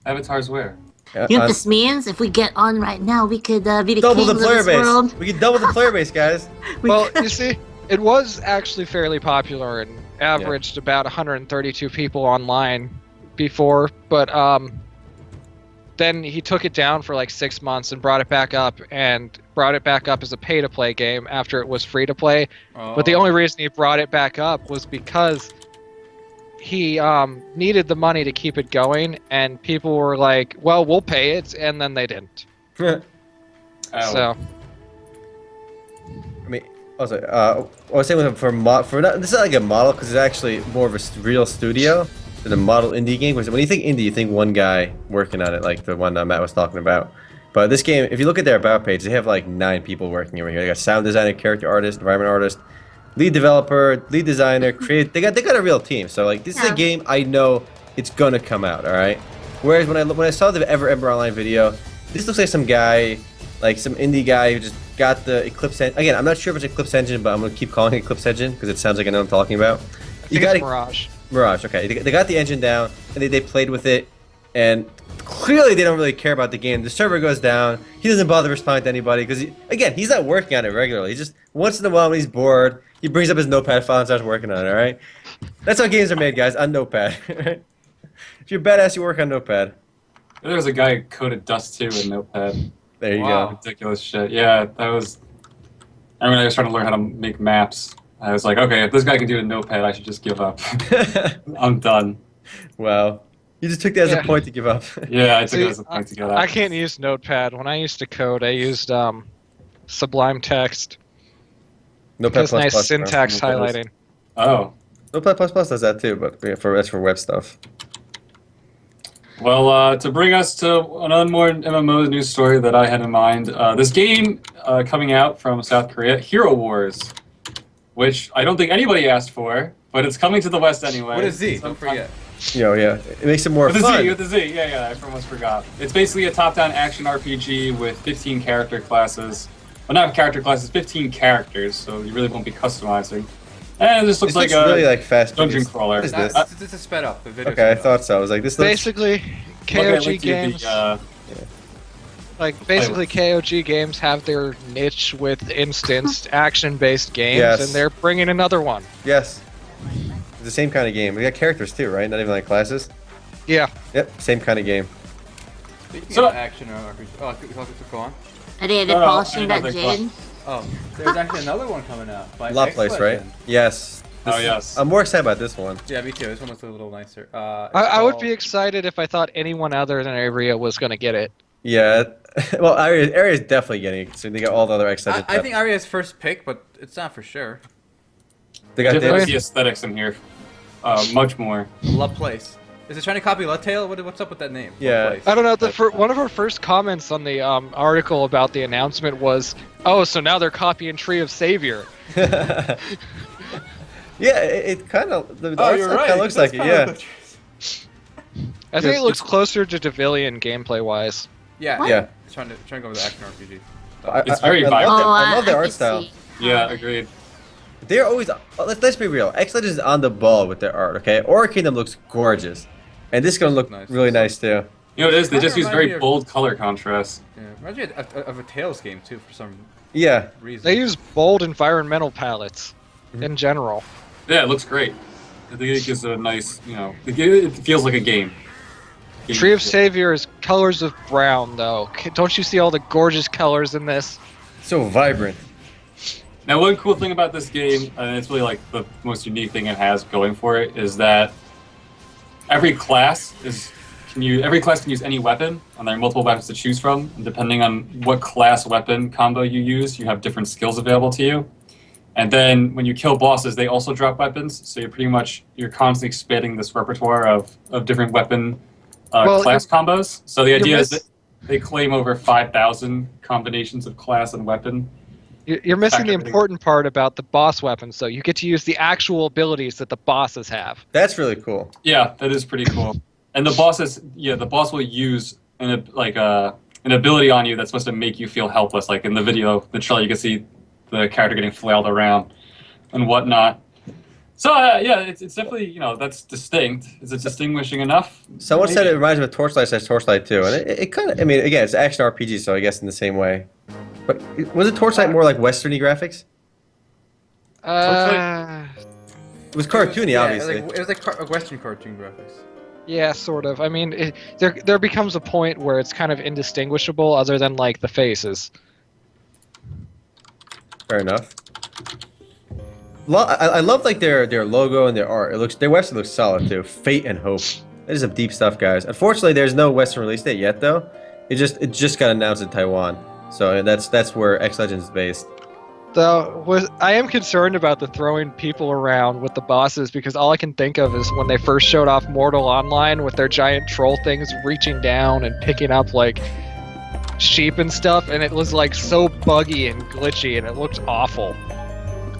C: Avatars where?
B: Yeah,
E: You know what this means? If we get on right now, we could be the
B: double
E: kings
B: the
E: of
B: player
E: this
B: base.
E: world.
B: We can double the player base, guys.
E: We
D: Well,
E: could-
D: you see, it was actually fairly popular and averaged about 132 people online before, but then he took it down for like 6 months and brought it back up as a pay-to-play game after it was free-to-play. But the
A: Oh.
D: only reason he brought it back up was because he needed the money to keep it going, and people were like, well, we'll pay it, and then they didn't.
C: Oh.
D: So,
B: I mean, also, I was saying for not, this is not like a model because it's actually more of a real studio than a model indie game. Because when you think indie, you think one guy working on it, like the one Matt was talking about. But this game, if you look at their about page, they have like 9 people working over here. They got sound designer, character artist, environment artist, lead developer, lead designer, create. They got a real team. So like this is
E: Yeah.
B: a game I know it's gonna come out. All right. Whereas when I saw the EverEmber online video, this looks like some guy, like some indie guy who just got the Eclipse engine. Again, I'm not sure if it's Eclipse engine, but I'm gonna keep calling it Eclipse engine because it sounds like I know what I'm talking about.
D: I
B: You
D: think
B: got
D: it's Mirage.
B: Mirage. Okay, they got the engine down and they played with it, and clearly they don't really care about the game. The server goes down. He doesn't bother responding to anybody because he's not working on it regularly. He just once in a while when he's bored, he brings up his notepad file and starts working on it. All right, that's how games are made, guys, on Notepad. If you're badass, you work on Notepad.
C: There was a guy who coded Dust 2 in Notepad.
B: There you
A: Wow.
C: Ridiculous shit. Yeah, that was. I mean, I was trying to learn how to make maps. I was like, okay, if this guy can do it in Notepad, I should just give up.
B: go.
C: I'm done.
B: Wow, you just took that as
D: Yeah.
B: a point to give up.
C: Yeah, I took
D: See,
C: it as a point to get out.
D: I can't use Notepad. When I used to code, I used Sublime Text.
B: Notepad
D: Has nice
B: bro.
D: syntax
C: Notepad is-
D: highlighting.
B: Oh, Notepad does that too, but that's for web stuff.
C: Well, to bring us to another more MMO news story that I had in mind, this game coming out from South Korea, HeroWarz, which I don't think anybody asked for, but it's coming to the West anyway.
A: What is Z?
C: So-
A: Don't forget.
B: Yeah, it makes it more
C: With the
B: fun.
C: Z, with the Z, yeah, I almost forgot. It's basically a top-down action RPG with 15 character classes. Well, not character classes, 15 characters, so you really won't be customizing. And it just looks
B: This
C: like
B: looks
C: a
B: really like fast.
C: dungeon
B: paced.
C: crawler.
B: What is this?
A: It's a sped up. The video
B: Okay, I
A: sped up.
B: thought so. I was like, this looks.
D: Basically,
C: Okay,
D: KOG
C: let's do
D: games.
C: the,
D: KOG games have their niche with instanced action-based games,
B: Yes.
D: and they're bringing another one.
B: Yes. It's the same kind of game. We got characters too, right? Not even like classes.
D: Yeah.
B: Yep, same kind of game.
A: Speaking
C: So-
A: of action or RPG, go on.
E: Are they
C: No,
E: polishing
C: I
E: that
C: didn't know they
E: jade?
A: Oh, there's actually another one coming out by
B: Laplace, right?
A: Legend.
B: Yes.
C: Oh yes.
B: I'm more excited about this one.
A: Yeah, me too. This one looks a little nicer.
D: I would be excited if I thought anyone other than Aria was going to get it.
B: Yeah. Well, Aria's definitely getting it. So they got all the other excited.
A: I think Aria's first pick, but it's not for sure.
B: They got
C: Different
B: the
C: aesthetics in here. Much more.
A: Laplace. Is it trying to copy Lutail? What's up with that name?
B: Yeah.
A: Laplace.
D: I don't know. One of our first comments on the article about the announcement was, "Oh, so now they're copying Tree of Savior."
B: Yeah, it kind of. The art
A: you're
B: style
A: right.
B: kinda looks like it. Yeah.
D: I think it looks closer to Devilian gameplay-wise.
A: Yeah.
E: What?
B: Yeah.
A: It's trying to go with the action RPG.
C: It's very
B: I
C: vibrant.
B: love the
E: I
B: art
E: could
B: style.
E: see.
C: Yeah, agreed.
B: They're always. Let's be real. X Legends is on the ball with their art. Okay, Aura Kingdom looks gorgeous, and this is gonna look
A: Nice.
B: really nice too.
C: You know what it is? They just use
A: Remind me
C: very
A: of-
C: bold color contrast.
A: Yeah. Reminds me of a Tales game too, for some
B: Yeah.
A: reason.
D: They use bold environmental palettes in general.
C: Yeah, it looks great. I think it gives it a nice, it feels like a game.
D: Tree of Savior is colors of brown, though. Don't you see all the gorgeous colors in this?
B: So vibrant.
C: Now, one cool thing about this game, and it's really like the most unique thing it has going for it, is that every class can use any weapon, and there are multiple weapons to choose from. And depending on what class weapon combo you use, you have different skills available to you. And then when you kill bosses, they also drop weapons, so you're constantly expanding this repertoire of different weapon class combos. So the idea is that they claim over 5,000 combinations of class and weapon.
D: You're missing the important part about the boss weapons, though. You get to use the actual abilities that the bosses have.
B: That's really cool.
C: Yeah, that is pretty cool. And the boss will use an ability on you that's supposed to make you feel helpless. Like in the trailer, you can see the character getting flailed around and whatnot. So it's definitely that's distinct. Is it distinguishing enough?
B: Someone said
C: Maybe.
B: it reminds me of Torchlight too, and it kind of. I mean, again, it's action RPG, so I guess in the same way. But was it Torchlight more like Westerny graphics? It was cartoony, obviously.
A: It was like a Western cartoon graphics.
D: Yeah, sort of. I mean, there becomes a point where it's kind of indistinguishable, other than like the faces.
B: Fair enough. I love like their logo and their art. Their website looks solid too. Fate and Hope. That is some deep stuff, guys. Unfortunately, there's no Western release date yet, though. It just got announced in Taiwan, so that's where X Legends is based.
D: Though, I am concerned about the throwing people around with the bosses, because all I can think of is when they first showed off Mortal Online with their giant troll things reaching down and picking up like sheep and stuff, and it was like so buggy and glitchy, and it looked awful.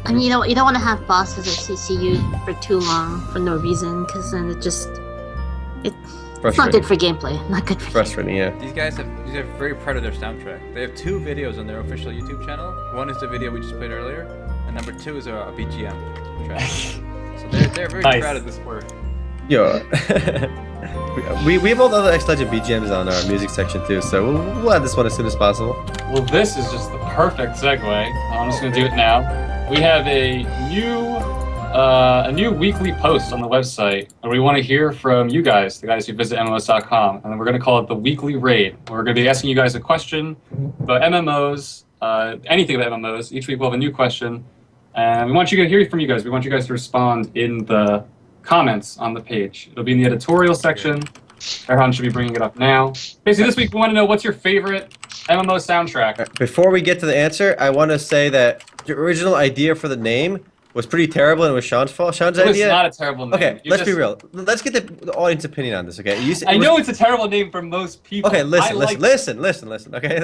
E: I mean, you don't want to have bosses or CCU for too long for no reason, because then it's not good for gameplay. Not good for
B: Frustrating, yeah.
A: These guys are very proud of their soundtrack. They have 2 videos on their official YouTube channel. One is the video we just played earlier, and number 2 is a BGM track. So they're very
C: Nice.
A: proud of this work.
B: Yo, we have all the other X Legend BGMs on our music section too, so we'll add this one as soon as possible.
C: Well, this is just the perfect segue. I'm just going to do it now. We have a new weekly post on the website, and we want to hear from you guys, the guys who visit MMOs.com, and then we're going to call it the Weekly Raid. We're going to be asking you guys a question about MMOs, anything about MMOs. Each week we'll have a new question, and we want you to hear from you guys. We want you guys to respond in the comments on the page. It'll be in the editorial section. Erhan should be bringing it up now. Basically, this week we want to know, what's your favorite MMO soundtrack?
B: Before we get to the answer, I want to say that the original idea for the name was pretty terrible, and it was Sean's fault. Sean's
C: It was
B: idea.
C: not a terrible name.
B: Okay,
C: You
B: let's be
C: just-
B: real. Let's get the audience opinion on this. Okay,
C: I know it's a terrible name for most people.
B: Okay, listen. Okay,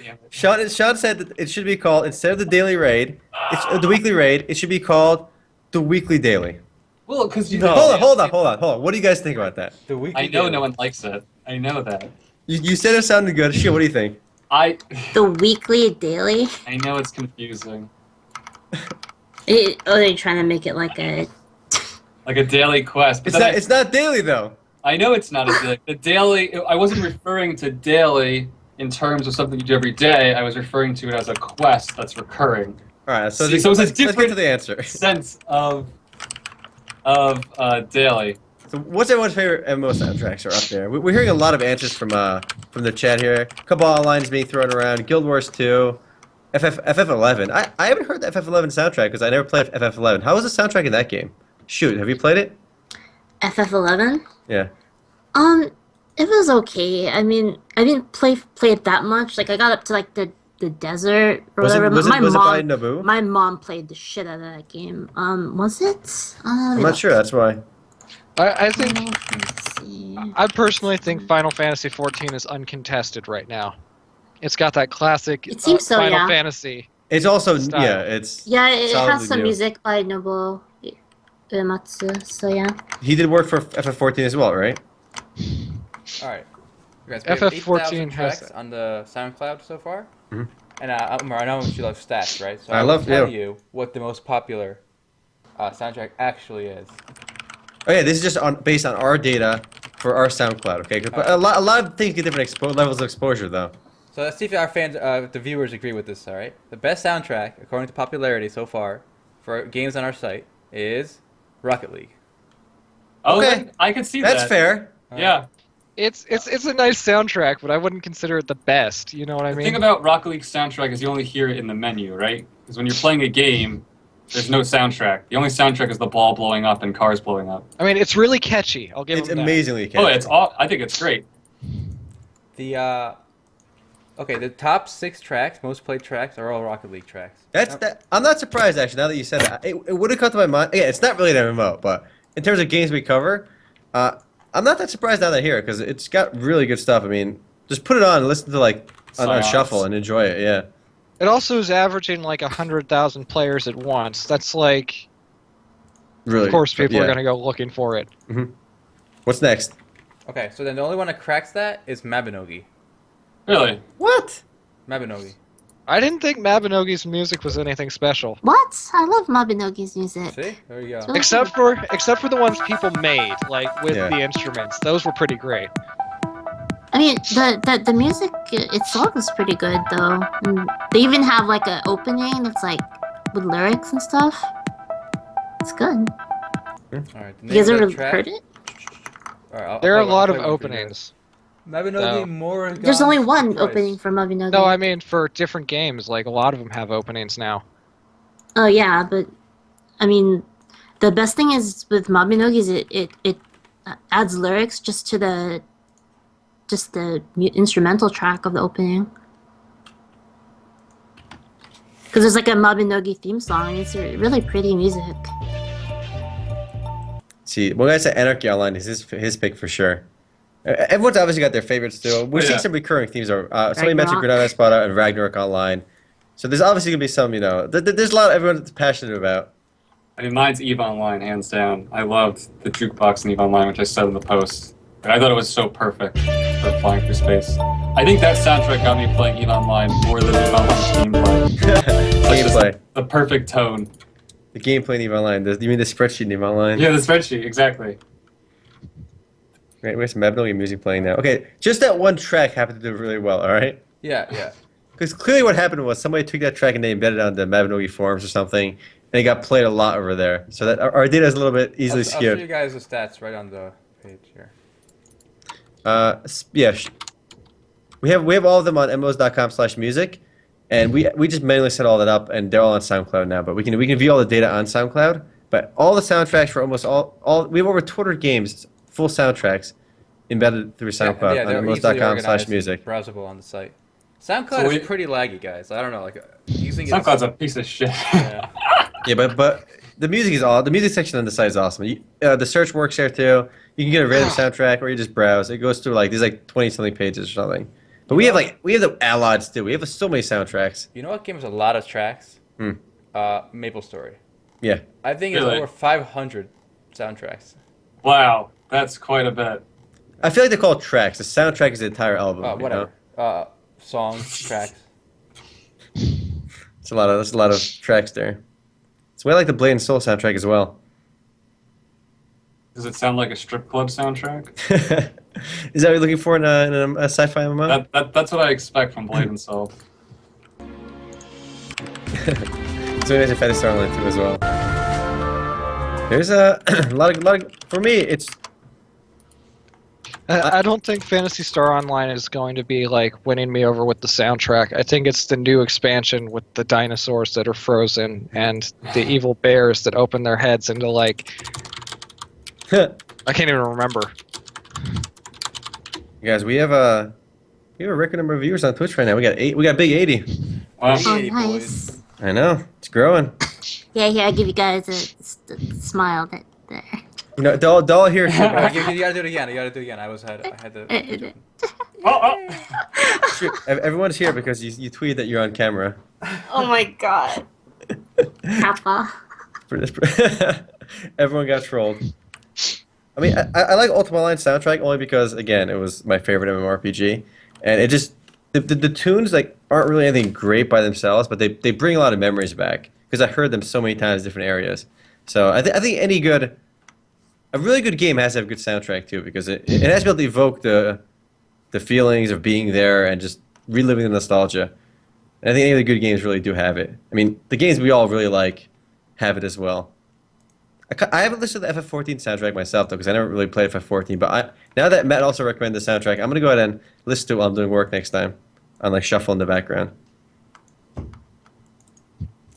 C: Yeah.
B: Sean said that it should be called, instead of the daily raid, the weekly raid, it should be called the weekly daily.
C: Well, because
B: Hold on. What do you guys think about that?
A: The weekly
C: I know
A: daily.
C: no one likes it. I know that.
B: You said it sounded good. Shit, what do you think?
E: the weekly daily.
C: I know it's confusing.
E: They're trying to make it like a.
C: Like a daily quest. But
B: It's not daily though.
C: I know it's not a daily. The daily. I wasn't referring to daily in terms of something you do every day. I was referring to it as a quest that's recurring.
B: All right, so
C: See, so it's a
B: let's get
C: different-
B: to the answer.
C: Sense of daily.
B: So what's everyone's favorite MMO soundtracks are up there? We're hearing a lot of answers from the chat here. Cabal Online is being thrown around. Guild Wars 2. FF11. I haven't heard the FF11 soundtrack because I never played FF11. How was the soundtrack in that game? Shoot, have you played it?
E: FF11.
B: Yeah.
E: It was okay. I mean, I didn't play it that much. Like I got up to like the desert or
B: Was it,
E: whatever.
B: was it,
E: my
B: was it by
E: mom,
B: Naboo?
E: my mom played the shit out of that game. Was it?
B: I'm not sure. That's why.
D: I think
E: Let's see.
D: I personally think Final Fantasy XIV is uncontested right now. It's got that classic
E: It seems so,
D: Final
E: yeah.
D: Fantasy.
B: It's also
D: Style.
B: yeah. It's
E: Yeah, it has
B: solidly
E: some
B: new.
E: music by Nobuo Uematsu. So yeah.
B: He did work for FF14 as well, right?
A: All right. You guys, we have
D: FF14
A: 8,000
D: has
A: tracks on the SoundCloud so far.
B: Mhm.
A: And Umar, I know you love stats, right? So
B: I
A: will
B: love-
A: tell
B: yeah.
A: you what the most popular soundtrack actually is.
B: Oh yeah, this is just based on our data for our SoundCloud. Okay, but a lot of things get different levels of exposure though.
A: So let's see if our fans, the viewers, agree with this. All right. The best soundtrack, according to popularity so far, for games on our site is Rocket League.
C: Oh,
B: Okay.
C: I could see that.
B: That's fair.
C: Yeah.
D: it's a nice soundtrack, but I wouldn't consider it the best. You know what I
C: The
D: mean?
C: thing about Rocket League soundtrack is you only hear it in the menu, right? Because when you're playing a game, there's no soundtrack. The only soundtrack is the ball blowing up and cars blowing up.
D: I mean, it's really catchy. I'll give
B: It's
D: them that.
B: amazingly catchy.
C: Oh, I think it's great.
A: The the top 6 tracks, most played tracks, are all Rocket League tracks.
B: I'm not surprised actually. Now that you said that, it would have come to my mind. Again, it's not really an MMO, but in terms of games we cover, I'm not that surprised now that I hear it because it's got really good stuff. I mean, just put it on and listen to like on
C: Silence.
B: shuffle and enjoy it. Yeah.
D: It also is averaging like 100,000 players at once. That's like,
B: Really.
D: of course, people
B: yeah.
D: are gonna go looking for it.
B: What's next?
A: Okay, so then the only one that cracks that is Mabinogi.
C: Really?
B: What?
A: Mabinogi.
D: I didn't think Mabinogi's music was anything special,
E: What? I love Mabinogi's music.
A: See? There you go.
E: It's really
D: except for the ones people made, like with
B: Yeah.
D: the instruments. Those were pretty great.
E: I mean, the music itself is pretty good though. And they even have like an opening that's like with lyrics and stuff. It's good.
A: All right. The
E: You guys
A: name of
E: ever
A: the track-
E: heard it?
A: All right,
D: There are a
A: I'll
D: lot of
A: play one for you guys.
D: openings.
A: Mabinogi
D: No.
A: more.
E: There's only one opening for Mabinogi.
D: No, I mean for different games. Like a lot of them have openings now.
E: Oh yeah, but I mean, the best thing is with Mabinogi is it adds lyrics just to the instrumental track of the opening. Because there's like a Mabinogi theme song. It's really pretty music.
B: See, one guy said Anarchy Online is his pick for sure. Everyone's obviously got their favorites too. We're seeing
C: Yeah.
B: some recurring themes. Somebody mentioned
E: Ragnarok.
B: Granado, Espada, and Ragnarok Online. So there's obviously gonna be some, there's a lot everyone's passionate about.
C: I mean, mine's EVE Online, hands down. I loved the jukebox in EVE Online, which I said in the post. But I thought it was so perfect for flying through space. I think that soundtrack got me playing EVE Online more than EVE Online's gameplay.
B: Gameplay,
C: The perfect tone.
B: the gameplay in EVE Online. You mean the spreadsheet in EVE Online?
C: Yeah, the spreadsheet, exactly.
B: Right, we have some Mabinogi music playing now. Okay, just that one track happened to do really well. All right.
A: Yeah.
B: Because clearly what happened was somebody took that track and they embedded it on the Mabinogi forums or something, and it got played a lot over there. So that our data is a little bit easily
A: I'll show
B: skewed.
A: you guys the stats right on the page here.
B: Yeah, we have all of them on mos.com/music, and we just manually set all that up, and they're all on SoundCloud now. But we can view all the data on SoundCloud. But all the soundtracks for almost all we have over 200 games, full soundtracks, embedded through SoundCloud
A: they're
B: on
A: easily organized
B: mos.com/music.
A: and browsable on the site. SoundCloud
C: So
A: is pretty laggy, guys. I don't know, like using it.
C: SoundCloud's a piece of shit.
A: Yeah.
B: Yeah, but the music is the music section on the site is awesome. The search works there too. You can get a random soundtrack or you just browse. It goes through there's 20 something pages or something. But we have the allies too. We have so many soundtracks.
A: You know what game has a lot of tracks?
B: Hmm.
A: MapleStory.
B: Yeah.
A: I think it's
C: Really?
A: over 500 soundtracks.
C: Wow, that's quite a bit.
B: I feel like they call it tracks. The soundtrack is the entire album.
A: Whatever. Songs, tracks.
B: That's a lot of tracks there. So I like the Blade and Soul soundtrack as well.
C: Does it sound like a strip club soundtrack?
B: Is that what you're looking for in a sci-fi MMO?
C: That's what I expect from Blade and Soul.
B: So nice if I had a Starline too as well. There's a lot of for me it's
D: I don't think Phantasy Star Online is going to be like winning me over with the soundtrack. I think it's the new expansion with the dinosaurs that are frozen and the evil bears that open their heads into like I can't even remember.
B: Guys, we have a record number of viewers on Twitch right now. We got big 80.
C: Wow.
E: Oh,
A: 80
E: nice.
A: boys.
B: I know, it's growing.
E: Yeah, here, I give you guys a smile that there.
B: You know, Doll here.
A: You gotta do it again. I had to.
B: Shoot, everyone's here because you tweeted that you're on camera.
E: Oh my god. Kappa.
B: Everyone got trolled. I mean, I like Ultima Online soundtrack only because, again, it was my favorite MMORPG, and it just the tunes like aren't really anything great by themselves, but they bring a lot of memories back because I heard them so many times in different areas. So I think a really good game has to have a good soundtrack too, because it has to be able to evoke the feelings of being there and just reliving the nostalgia. And I think any of the good games really do have it. I mean, the games we all really like have it as well. I haven't listened to the FF14 soundtrack myself, though, because I never really played FF14. But now that Matt also recommended the soundtrack, I'm going to go ahead and listen to it while I'm doing work next time. On like shuffle in the background.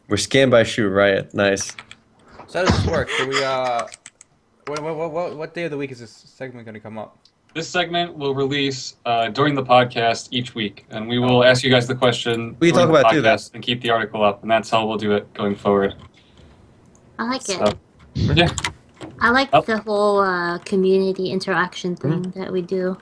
B: We're scanned by Shoot Riot. Nice.
A: So how does this work? Do we what day of the week is this segment going to come up?
C: This segment will release during the podcast each week, and we will ask you guys the question.
B: We can talk
C: during the
B: about it too, then.
C: podcast and keep the article up, and that's how we'll do it going forward.
E: I like it.
C: So, yeah.
E: I like
C: Oh.
E: the whole community interaction thing that we do.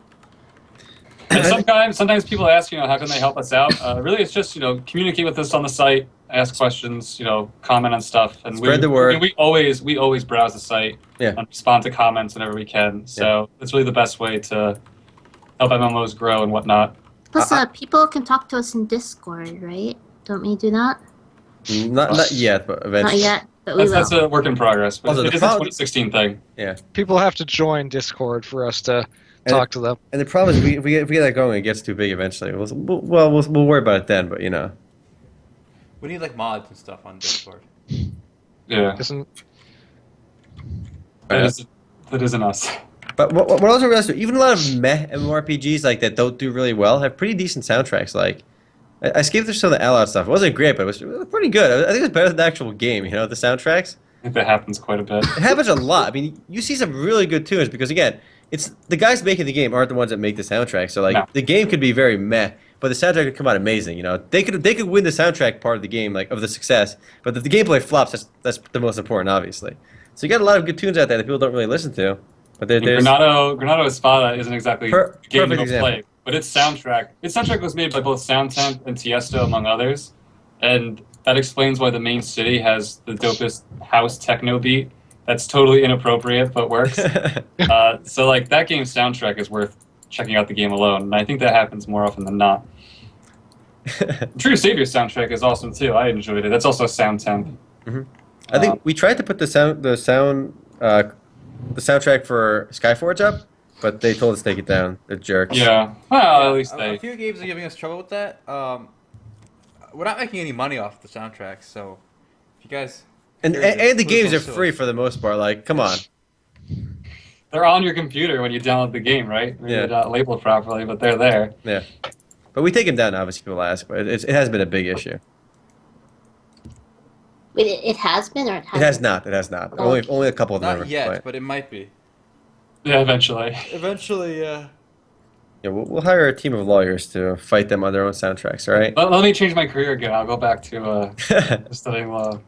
C: And sometimes people ask, how can they help us out? Really, it's just, communicate with us on the site, ask questions, comment on stuff, and
B: Spread the word.
C: We always browse the site
B: Yeah.
C: and respond to comments whenever we can. So it's really the best way to help MMOs grow and whatnot.
E: Plus, people can talk to us in Discord, right? Don't we do that?
B: Not yet, but eventually.
E: Not yet, but we
C: That's
E: will.
C: a work in progress. But
B: Also,
C: it
B: the
C: is a
B: problem-
C: 2016 thing.
B: Yeah.
D: People have to join Discord for us to talk to them.
B: And the problem is, if we get that going, it gets too big eventually. We'll worry about it then, but
A: We need like mods and stuff on Discord.
C: Yeah,
D: Isn't
C: that isn't us.
B: But what else I realized, even a lot of meh MMORPGs like that don't do really well have pretty decent soundtracks. Like, I skipped through some of the Allout stuff. It wasn't great, but it was pretty good. I think it's better than the actual game. The soundtracks.
C: I think that happens quite a bit.
B: It happens a lot. I mean, you see some really good tunes because again, it's the guys making the game aren't the ones that make the soundtrack. So like,
C: No.
B: the game could be very meh, but the soundtrack could come out amazing. They could win the soundtrack part of the game, like of the success. But if the gameplay flops, that's the most important, obviously. So you got a lot of good tunes out there that people don't really listen to. But there's
C: Granado Espada isn't exactly a game
B: Perfect
C: you'll
B: example.
C: play, but its soundtrack was made by both Soundtemp and Tiesto, among others, and that explains why the main city has the dopest house techno beat. That's totally inappropriate, but works. So like that game's soundtrack is worth checking out the game alone, and I think that happens more often than not. True Savior's soundtrack is awesome too. I enjoyed it. That's also Soundtemp.
B: I think we tried to put the soundtrack for Skyforge up, but they told us to take it down. They're jerks.
C: Yeah. Well, at least
A: A
C: they.
A: few games are giving us trouble with that. We're not making any money off the soundtrack, so if you guys.
B: And the games are free for the most part. Like, come on.
C: They're on your computer when you download the game, right? Maybe
B: Yeah.
C: they're not labeled properly, but they're there.
B: Yeah. But we take them down, obviously, people ask, but it has been a big issue.
E: Wait, it has been or it
B: It
E: hasn't?
B: has not. It has not.
E: Okay.
B: Only a couple of them
A: Not
B: are
A: yet,
B: quiet.
A: but it might be.
C: Yeah, eventually.
A: Eventually, yeah.
B: Yeah, we'll hire a team of lawyers to fight them on their own soundtracks, all right?
C: Let me change my career again. I'll go back to studying law.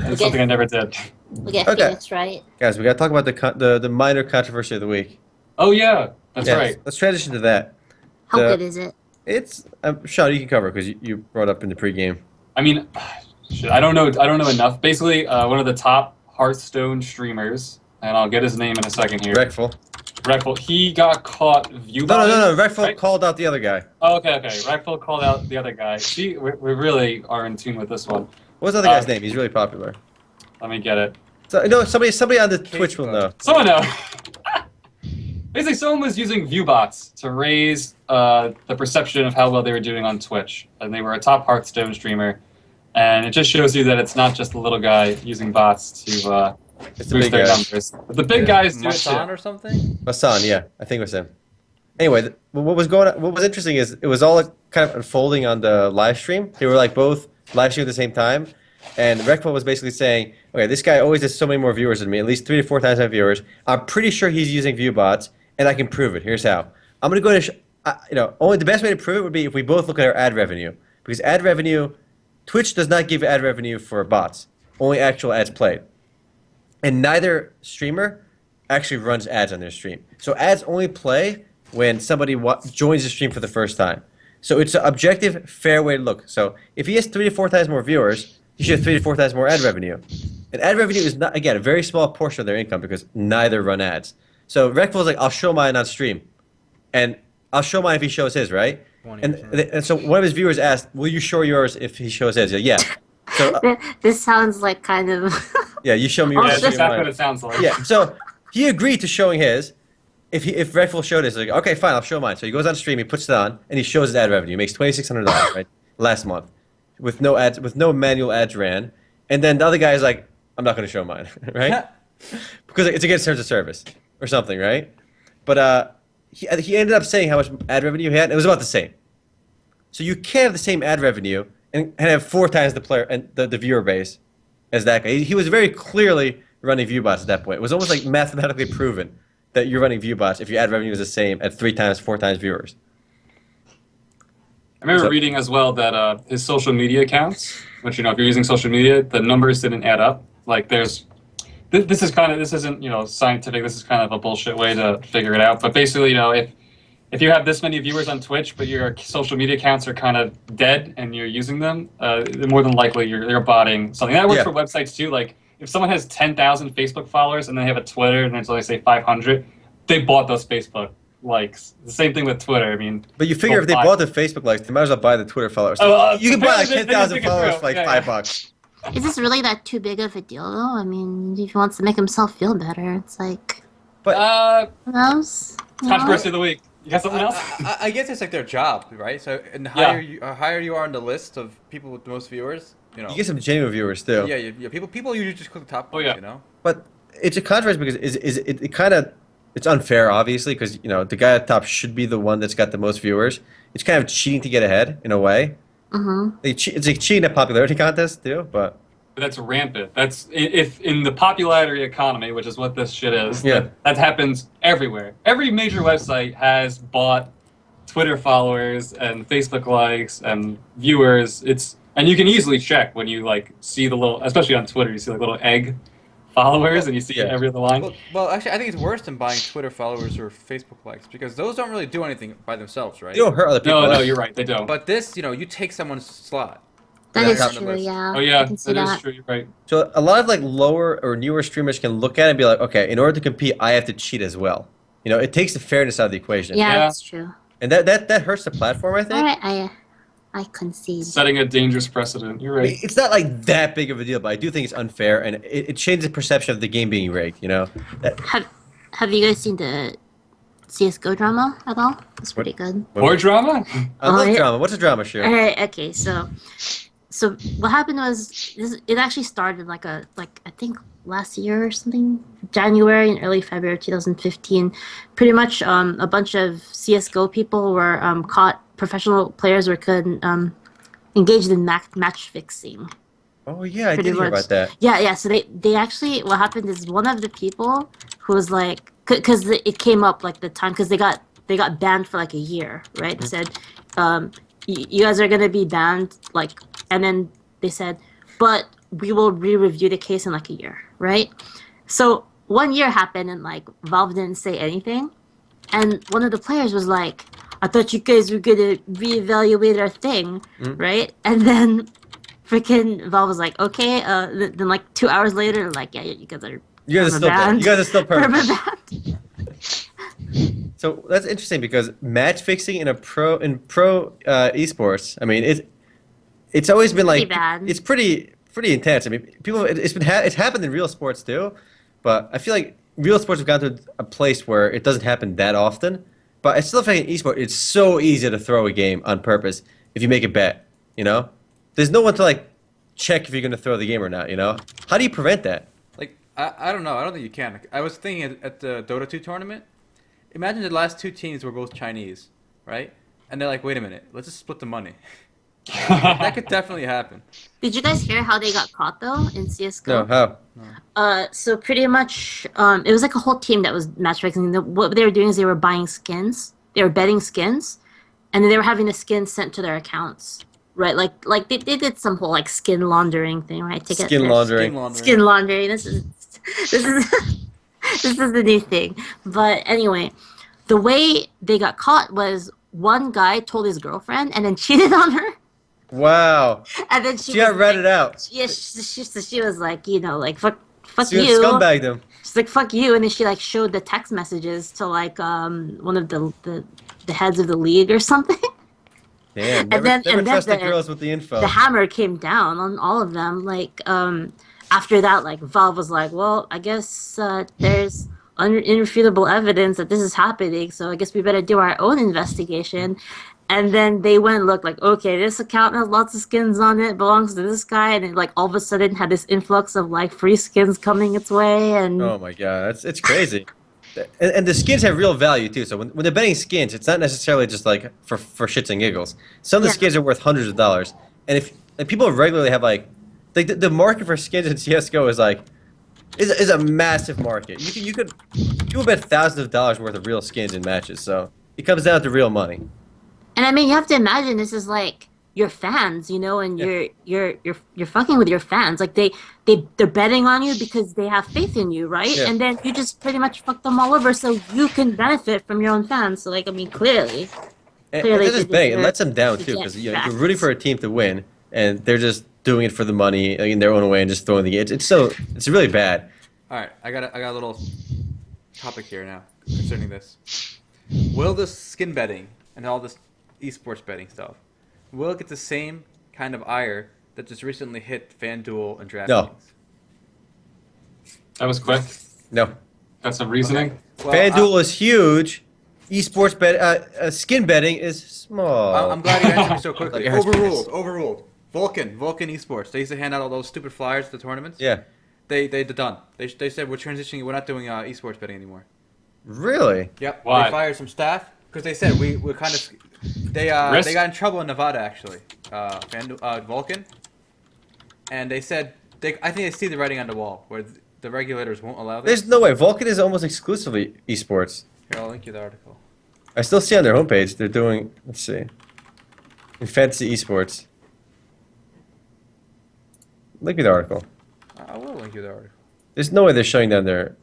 C: It's something I never did.
E: We get
B: Okay.
E: Phoenix, right?
B: Guys, we got to talk about the minor controversy of the week.
C: Oh yeah, that's
B: Yes,
C: right.
B: Let's transition to that.
E: How
B: The-
E: good is it?
B: It's Sean, you can cover because you brought up in the pregame.
C: I mean, shit, I don't know enough. Basically, one of the top Hearthstone streamers, and I'll get his name in a second here.
B: Reckful.
C: Reckful. He got caught view
B: No.
C: bombing,
B: Reckful
C: right?
B: called out the other guy.
C: Oh, okay. Reckful called out the other guy. See, we really are in tune with this one.
B: What's the other guy's name? He's really popular.
C: Let me get it.
B: So no, somebody on the Twitch will know.
C: Someone know. Basically, someone was using viewbots to raise the perception of how well they were doing on Twitch, and they were a top Hearthstone streamer. And it just shows you that it's not just the little guy using bots to
B: It's the
C: boost
B: big
C: their
B: guy.
C: numbers. But the big guys do it
A: Massan
C: too.
A: or something?
B: Massan, yeah, I think it was him. Anyway, what was interesting is it was all like, kind of unfolding on the live stream. They were like both live streaming at the same time, and Reckful was basically saying, okay, this guy always has so many more viewers than me, at least 3 to 4 times my viewers. I'm pretty sure he's using view bots, and I can prove it. Here's how. I'm gonna go to only the best way to prove it would be if we both look at our ad revenue, because ad revenue, Twitch does not give ad revenue for bots, only actual ads played, and neither streamer actually runs ads on their stream. So ads only play when somebody joins the stream for the first time. So it's an objective, fair way to look. So if he has 3 to 4 times more viewers, he should have 3 to 4 times more ad revenue. And ad revenue is not, again, a very small portion of their income because neither run ads. So Reckful is like, I'll show mine on stream, and I'll show mine if he shows his, right? And so one of his viewers asked, "Will you show yours if he shows his?" Yeah. So
E: This sounds like kind of.
B: yeah, you show me
C: Yeah,
B: yours.
C: that's
B: I'll show you
C: exactly
B: mine.
C: what it sounds like.
B: Yeah. So he agreed to showing his. If Reckful showed his, like, okay, fine, I'll show mine. So he goes on stream, he puts it on, and he shows his ad revenue. He makes $2,600 right last month, with no ads, with no manual ads ran. And then the other guy is like, I'm not going to show mine, right? Because it's against terms of service or something, right? But he ended up saying how much ad revenue he had. And it was about the same. So you can't have the same ad revenue and have 4 times the player and the viewer base as that guy. He was very clearly running view bots at that point. It was almost like mathematically proven that you're running view bots if your ad revenue is the same at 3 times, 4 times viewers.
C: I remember reading as well that his social media accounts, which, if you're using social media, the numbers didn't add up. Like this isn't scientific. This is kind of a bullshit way to figure it out. But basically, if you have this many viewers on Twitch, but your social media accounts are kind of dead and you're using them, more than likely you're botting something. That works for websites too. Like if someone has 10,000 Facebook followers and they have a Twitter and there's only say 500, they bought those Facebook likes. The same thing with Twitter. I mean,
B: but you figure if they bought the Facebook likes, they might as well buy the Twitter followers. You can buy like 10,000 followers for like $5.
E: Is this really that too big of a deal, though? I mean, if he wants to make himself feel better, it's like.
B: But
E: who knows?
C: Controversy of the week. You got something else?
A: I guess it's like their job, right? So, and higher you are on the list of people with the most viewers,
B: you get some genuine viewers too.
A: Yeah. People usually just click the top.
C: Oh, yeah.
B: But it's a controversy because it kind of it's unfair, obviously, because the guy at the top should be the one that's got the most viewers. It's kind of cheating to get ahead in a way.
E: Mm-hmm.
B: It's like cheating at popularity contests too, but.
C: That's rampant. That's if in the popularity economy, which is what this shit is.
B: Yeah.
C: That happens everywhere. Every major website has bought Twitter followers and Facebook likes and viewers. And you can easily check when you see the little, especially on Twitter, you see little egg followers and you see every other line.
A: Well, actually, I think it's worse than buying Twitter followers or Facebook likes because those don't really do anything by themselves, right?
B: They don't hurt other people.
C: No, you're right. They don't.
A: But this, you take someone's slot.
E: That is
A: on the
E: true,
A: list.
E: yeah.
C: Oh yeah,
E: I can see
C: that is
E: that.
C: true. You're right.
B: So a lot of lower or newer streamers can look at it and be like, okay, in order to compete, I have to cheat as well. It takes the fairness out of the equation.
E: Yeah,
C: Yeah.
E: that's true.
B: And that hurts the platform, I think.
E: All right, I concede.
C: Setting a dangerous precedent. You're
B: I mean,
C: right.
B: it's not like that big of a deal, but I do think it's unfair, and it changes the perception of the game being rigged.
E: Have you guys seen the CS:GO drama at all? It's pretty good.
C: More drama?
B: I love
E: yeah.
B: drama. What's a drama show?
E: All right, okay, so what happened was it actually started I think last year or something, January and early February 2015. Pretty much a bunch of CS:GO people were caught. Professional players were engaged in match fixing.
B: Oh yeah, I
E: Pretty
B: did hear
E: much.
B: about that.
E: Yeah. So they actually, what happened is one of the people who was because it came up the time because they got banned for a year, right? They said, you guys are gonna be banned, and then they said, but we will re-review the case in a year, right? So 1 year happened and Valve didn't say anything, and one of the players was like, I thought you guys were gonna reevaluate our thing, right? And then freaking Valve was like, okay. Then 2 hours later, yeah, you guys are.
B: You guys are still perfect.
E: Permabanned.
B: So that's interesting because match fixing in pro esports. I mean, it's always been
E: Pretty bad.
B: it's pretty intense. I mean, it's happened in real sports too, but I feel like real sports have gotten to a place where it doesn't happen that often. But I still think in esports, it's so easy to throw a game on purpose if you make a bet. There's no one to check if you're going to throw the game or not. How do you prevent that?
A: I don't know. I don't think you can. I was thinking at the Dota 2 tournament, imagine the last 2 teams were both Chinese, right? And they're like, wait a minute, let's just split the money. That could definitely happen.
E: Did you guys hear how they got caught though in CS:GO?
B: No, how?
E: So pretty much, it was like a whole team that was matchmaking. What they were doing is they were buying skins. They were betting skins, and then they were having the skins sent to their accounts. Right, like they did some whole like skin laundering thing, right?
B: Skin laundering.
E: Skin laundering. This is this is the new thing. But anyway, the way they got caught was one guy told his girlfriend and then cheated on her.
B: Wow.
E: And then
B: She got ratted out.
E: Yeah, she was like, like fuck
B: She
E: you.
B: scumbagged him.
E: She's like fuck you, and then she like showed the text messages to like one of the heads of the league or something.
B: Damn.
E: And
B: Never
E: then
B: trust the
E: the-
B: girls with the info.
E: The hammer came down on all of them. Like after that, like Valve was like, well, I guess there's irrefutable evidence that this is happening, so I guess we better do our own investigation. And then they went and looked like, okay, this account has lots of skins on it, belongs to this guy, and it like all of a sudden had this influx of like free skins coming its way. And
B: Oh my god, it's crazy. And the skins have real value too. So when they're betting skins, it's not necessarily just like for shits and giggles. Some of the
E: Yeah.
B: skins are worth hundreds of dollars. And if people regularly have like the market for skins in CS:GO is like is a massive market. You could bet thousands of dollars worth of real skins in matches. So it comes down to real money.
E: And I mean, you have to imagine this is like your fans, and
B: Yeah.
E: you're fucking with your fans. Like they're betting on you because they have faith in you, right?
B: Yeah.
E: And then you just pretty much fuck them all over so you can benefit from your own fans. So like, I mean, clearly.
B: And
E: Clearly
B: that's just
E: they
B: betting. It
E: deserve
B: lets them down
E: to
B: too
E: get
B: because you're
E: facts.
B: rooting for a team to win, and they're just doing it for the money in their own way and just throwing the game. It's really bad.
A: All right, I got a little topic here now concerning this. Will this skin betting and all this esports betting stuff will it get the same kind of ire that just recently hit FanDuel and DraftKings?
B: No.
C: That was quick.
B: No.
C: Got some reasoning.
A: Well,
B: FanDuel is huge. Esports skin betting is small.
A: I'm glad you answered me so quickly.
B: Your heart's
A: Overruled. Vulcan Esports. They used to hand out all those stupid flyers at the tournaments.
B: Yeah.
A: They're done. They said we're transitioning. We're not doing esports betting anymore.
B: Really?
A: Yep.
C: Why?
A: They fired some staff because they said we're kind of. They got in trouble in Nevada actually. Vulcan. And they said I think they see the writing on the wall where the regulators won't allow this.
B: There's no way. Vulcan is almost exclusively esports.
A: Here, I'll link you the article.
B: I still see on their homepage they're doing. Let's see. In fantasy esports. Link me the article.
A: I will link you the article.
B: There's no way they're shutting down their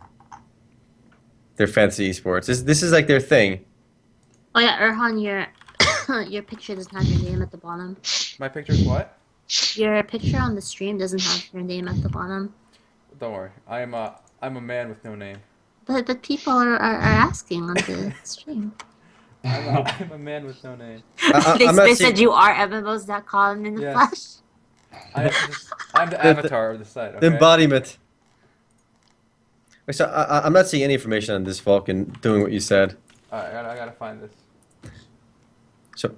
B: fantasy esports. This is like their thing.
E: Oh yeah, Erhan, your picture doesn't have your name at the bottom.
A: My picture is what?
E: Your picture on the stream doesn't have your name at the bottom.
A: Don't worry. I'm a man with no name.
E: But people are asking on the stream.
A: I'm a man with no name.
E: They
B: I'm not
E: said
B: seeing-
E: you are MMOs.com in the
A: Yeah.
E: flesh.
A: I'm the avatar of the site.
B: The
A: Okay?
B: embodiment. Wait, so I'm not seeing any information on this Vulcan doing what you said.
A: Alright, I gotta find this.
B: So,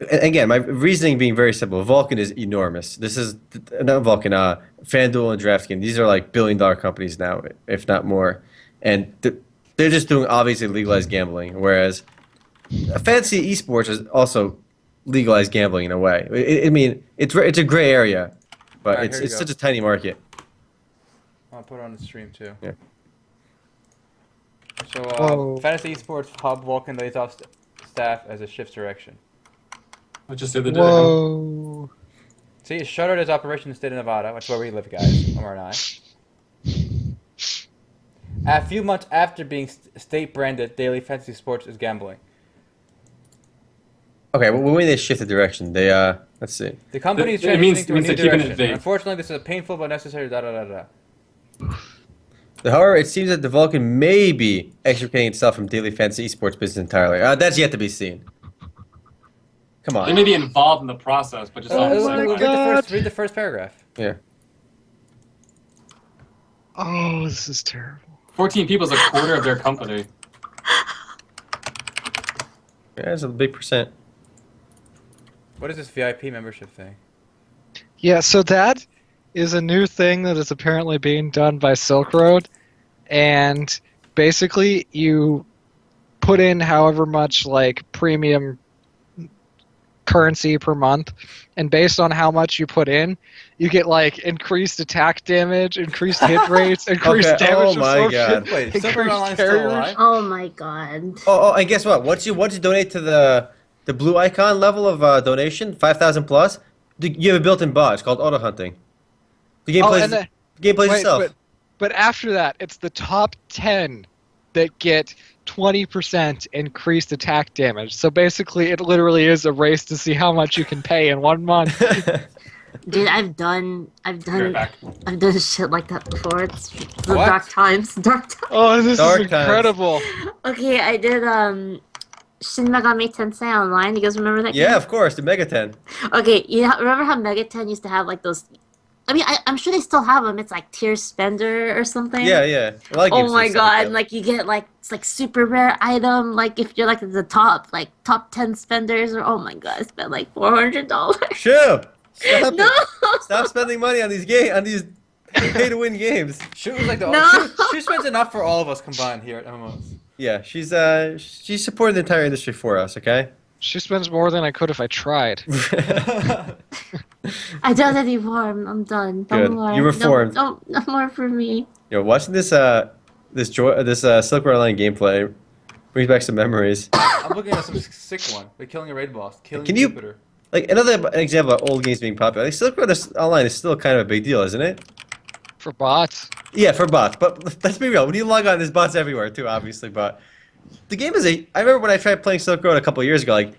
B: again, my reasoning being very simple. Vulcan is enormous. This is not Vulcan. FanDuel and DraftKings. These are like billion-dollar companies now, if not more, and they're just doing obviously legalized gambling. Whereas, fantasy esports is also legalized gambling in a way. I mean, it's a gray area, but
A: Alright, here you
B: it's
A: go.
B: such a tiny market.
A: I'll put it on the stream too.
B: Yeah.
A: So,
D: Whoa.
A: Fantasy Esports Hub Vulcan lays off staff as it shifts direction.
C: I just did the day.
D: Whoa.
A: See, it shuttered its operation in the state of Nevada, which is where we live, guys. Omar and I. A few months after being state-branded, daily fantasy sports is gambling.
B: Okay, well, when they shifted direction, they let's see.
A: The company is
C: It means-
A: transitioning to a
C: means
A: new
C: they're keeping it
A: direction.
C: vague.
A: Unfortunately, this is a painful but necessary da-da-da-da.
B: However, it seems that the Vulcan may be extricating itself from daily fantasy esports business entirely. That's yet to be seen. Come
C: They
B: on.
C: may be involved in the process, but just
D: Oh
C: on the
D: my
C: sideline.
D: God.
A: Read the first paragraph.
B: Yeah.
D: Oh, this is terrible.
C: 14 people is a quarter of their company.
B: Yeah, it's a big percent.
A: What is this VIP membership thing?
D: Yeah, so that is a new thing that is apparently being done by Silkroad, and basically you put in however much like premium currency per month, and based on how much you put in, you get like increased attack damage, increased hit rates, increased
B: Okay,
D: damage
B: oh my
D: absorption,
B: God.
A: Wait, Silkroad
D: increased
A: Online still
D: carrier
A: alive?
E: Oh my god.
B: Oh, and guess what? Once you donate to the blue icon level of donation, 5,000 plus, you have a built-in bot. It's called auto hunting. The game plays. The game plays
D: wait,
B: itself.
D: but after that, it's the top 10 that get 20% increased attack damage. So basically, it literally is a race to see how much you can pay in 1 month.
E: Dude, I've done
C: back.
E: shit like that before. It's the
A: What?
E: dark times. Dark times.
D: Oh, this
B: Dark
D: is
B: times.
D: incredible.
E: Okay, I did Shin Megami Tensei Online. You guys remember that game?
B: Yeah, of course, the MegaTen.
E: Okay, you remember how MegaTen used to have like those? I mean, I'm sure they still have them. It's like tier spender or something.
B: Yeah, yeah. A lot of
E: Oh
B: games
E: my
B: do stuff like
E: god!
B: that.
E: Like you get like it's like super rare item. Like if you're like the top 10 spenders, or oh my god, I spent like $400.
B: Shoo! Stop
E: No.
B: it. Stop spending money on these pay-to-win games.
A: She was like the
E: No.
A: she spends enough for all of us combined here at MMOs.
B: Yeah, she's supporting the entire industry for us, okay?
D: She spends more than I could if I tried.
E: I don't anymore. I'm done. No
B: Good.
E: more.
B: You reformed.
E: No more for me.
B: Yo, watching this Silkroad Online gameplay brings back some memories.
A: I'm looking at some sick one. They're killing a raid boss. Killing
B: Can you-
A: Jupiter.
B: Like another example of old games being popular. Like Silkroad Online is still kind of a big deal, isn't it?
D: For bots?
B: Yeah, for bots. But let's be real. When you log on, there's bots everywhere too, obviously. But the game is I remember when I tried playing Silkroad a couple of years ago, like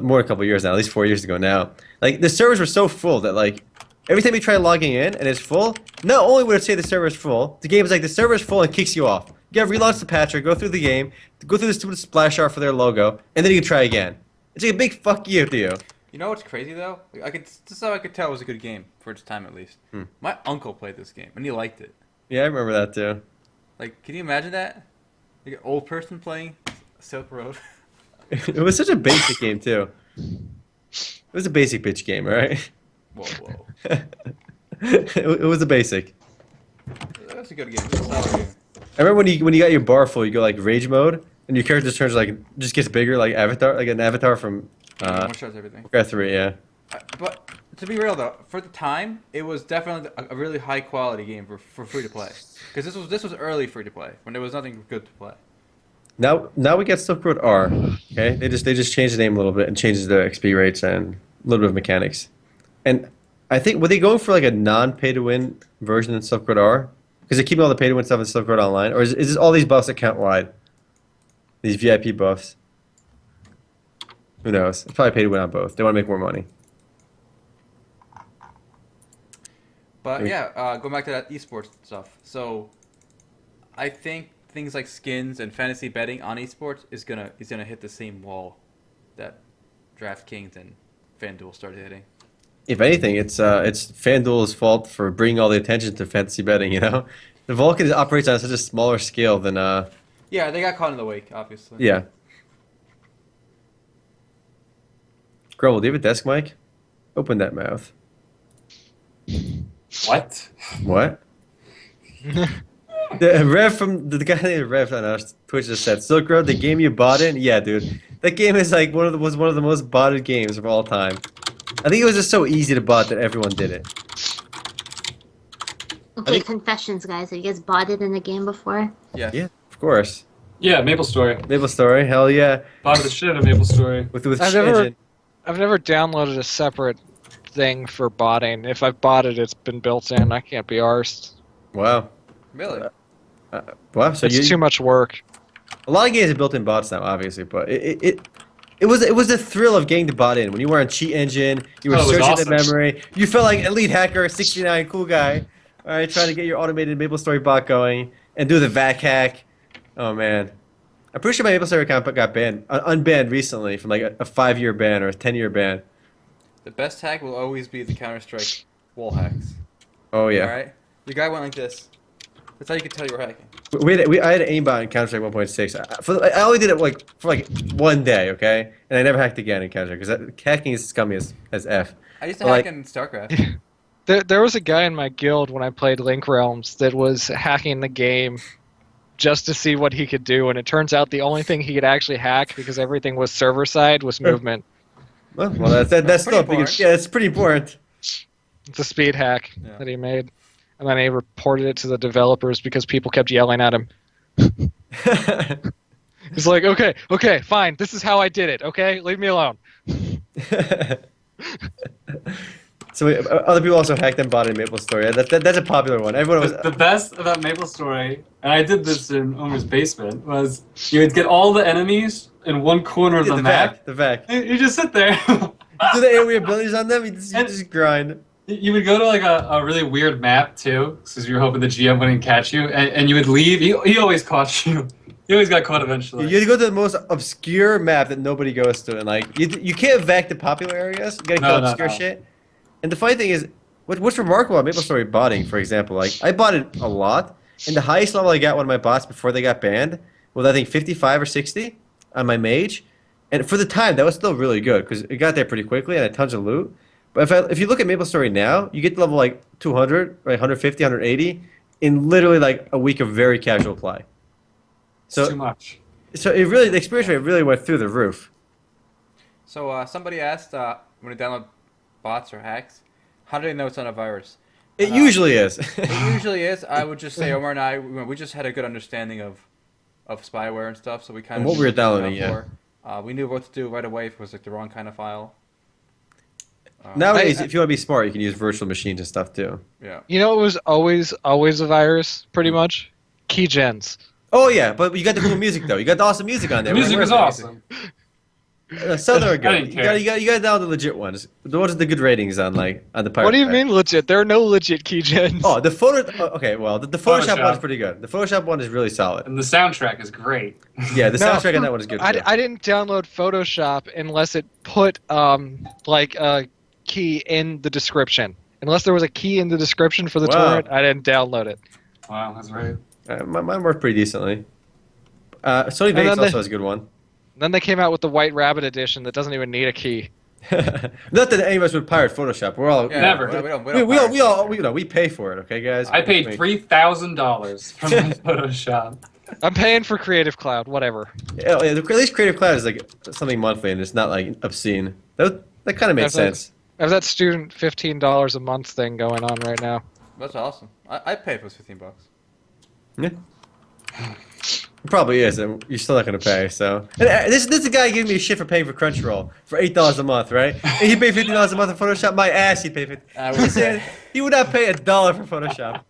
B: more than a couple of years now, at least 4 years ago now. Like the servers were so full that like every time you try logging in and it's full, not only would it say the server's full, the game is like the server's full and kicks you off. You gotta relaunch the patcher, go through the game, go through the stupid splash art for their logo, and then you can try again. It's like a big fuck you to you.
A: You know what's crazy though? This is how I could tell it was a good game for its time at least. My uncle played this game and he liked it.
B: Yeah, I remember that too.
A: Like, can you imagine that? Like an old person playing Silk Road.
B: It was such a basic game too. It was a basic bitch game, right?
A: Whoa.
B: It was a basic.
A: That's a good game. It's a solid game.
B: I remember when you got your bar full, you go like rage mode, and your character turns just gets bigger, like Avatar, like an avatar from
A: One shots everything.
B: Warcraft 3, yeah.
A: But to be real though, for the time, it was definitely a really high quality game for free to play. Because this was early free to play when there was nothing good to play.
B: Now we get Silkroad R. Okay, they just changed the name a little bit and changed the XP rates and a little bit of mechanics. And I think were they going for like a non-pay-to-win version in Silkroad R? Because they're keeping all the pay-to-win stuff in Silkroad Online, or is this all these buffs account wide? These VIP buffs. Who knows? It's probably pay-to-win on both. They want to make more money.
A: But yeah, going back to that esports stuff. So, I think things like skins and fantasy betting on esports is gonna hit the same wall that DraftKings and FanDuel started hitting.
B: If anything, it's FanDuel's fault for bringing all the attention to fantasy betting. You know, the Vulcan operates on such a smaller scale than
A: Yeah, they got caught in the wake, obviously.
B: yeah. Grumble, do you have a desk mic? Open that mouth.
C: What?
B: What? The Rev from the guy named Rev on our Twitch just said Silkroad, the game you bought in. Yeah, dude, that game is like was one of the most botted games of all time. I think it was just so easy to bot that everyone did it.
E: Okay, confessions, guys. Have you guys bought it in a game before?
A: Yes.
B: Yeah, of course.
C: Yeah, MapleStory.
B: MapleStory, hell yeah.
C: Bought the shit of MapleStory.
B: With
D: I've
B: Shin.
D: never- I've never downloaded a separate thing for botting. If I've bought it, it's been built in. I can't be arsed.
B: Wow.
A: Really?
B: Wow. So
D: It's too much work.
B: a lot of games have built-in bots now, obviously, but it was the thrill of getting the bot in when you were on Cheat Engine, you were
C: Oh, it was
B: searching the
C: awesome.
B: memory, you felt like Elite Hacker 69, cool guy. All right, trying to get your automated MapleStory bot going and do the vac hack. Oh man, I'm pretty sure my MapleStory account got banned, unbanned recently from like a 5-year ban or a 10-year ban.
A: The best hack will always be the Counter-Strike wall hacks.
B: Oh yeah.
A: Alright? The guy went like this. That's how you could tell you were hacking.
B: I had an aimbot in Counter-Strike 1.6. I only did it for 1 day, okay? And I never hacked again in Counter-Strike because hacking is scummy as F.
A: I used to
B: Like-
A: hack in StarCraft.
D: There was a guy in my guild when I played Link Realms that was hacking the game just to see what he could do, and it turns out the only thing he could actually hack, because everything was server side, was movement.
B: Well, that's still a big.
A: important.
B: Yeah, it's pretty important.
D: It's a speed hack that he made, and then he reported it to the developers because people kept yelling at him. He's like, okay, fine, this is how I did it. Okay, leave me alone.
B: So other people also hacked and bought it in MapleStory. That's a popular one. Everyone was
C: The best about MapleStory, and I did this in Omer's basement, was you would get all the enemies in one corner of the map.
B: The vac.
C: You just sit there.
B: Do the AoE abilities on them? You just grind.
C: You would go to like a really weird map too, because you were hoping the GM wouldn't catch you, and you would leave. He always caught you. He always got caught eventually.
B: You had to go to the most obscure map that nobody goes to, and like you can't vac the popular areas. You gotta kill obscure shit. And the funny thing is, what's remarkable about MapleStory botting, for example, like I bought it a lot, and the highest level I got one of my bots before they got banned was I think 55 or 60 on my mage, and for the time that was still really good because it got there pretty quickly and had tons of loot. But if you look at MapleStory now, you get to level like 200, right, 150, 180 in literally like a week of very casual play. So
C: Too much.
B: So it really, the experience rate really went through the roof.
A: So somebody asked when you download bots or hacks, how do they know it's not a virus?
B: It usually is.
A: It usually is. I would just say Omar and I, we just had a good understanding of spyware and stuff, so we kind
B: And
A: of
B: what we were
A: knew what to
B: downloading,
A: look for. We knew what to do right away if it was like the wrong kind of file.
B: Nowadays, if you want to be smart, you can use virtual machines and stuff too.
A: Yeah.
D: You know, it was always a virus, pretty much. Keygens.
B: Oh yeah, but you got the cool music though. You got the awesome music on there.
C: The music is awesome.
B: Some are
C: I
B: good.
C: didn't care.
B: You got to download the legit ones. The ones with the good ratings on like on the pirate.
D: What do you
B: side.
D: mean legit? There are no legit keygens.
B: Oh, the photo. Okay, well, the Photoshop
C: Photoshop.
B: one is pretty good. The Photoshop one is really solid.
C: And the soundtrack is great.
B: Yeah, the
D: No.
B: soundtrack on that one is good. too.
D: I didn't download Photoshop unless it put like a key in the description. Unless there was a key in the description for the
B: Wow.
D: torrent, I didn't download it.
C: Wow, that's right.
B: Mine worked pretty decently. Sony
D: then
B: Vegas
D: they-
B: also has a good one.
D: Then they came out with the White Rabbit edition that doesn't even need a key.
B: Not that any of us would pirate Photoshop. We're all
A: Yeah,
C: Never.
B: we pay for it. Okay, guys.
C: I paid $3,000 for my Photoshop.
D: I'm paying for Creative Cloud, whatever.
B: Yeah, at least Creative Cloud is like something monthly, and it's not like obscene. That kind of made
D: That's like-
B: sense.
D: I have that student $15 a month thing going on right now.
A: That's awesome. I pay for $15.
B: Yeah. It probably is, and you're still not going to pay. So and, this is a guy giving me shit for paying for Crunchyroll for $8 a month, right? And he paid $50 a month for Photoshop. My ass, he'd pay
A: I
B: $50.
A: would say-
B: He would not pay $1 for Photoshop.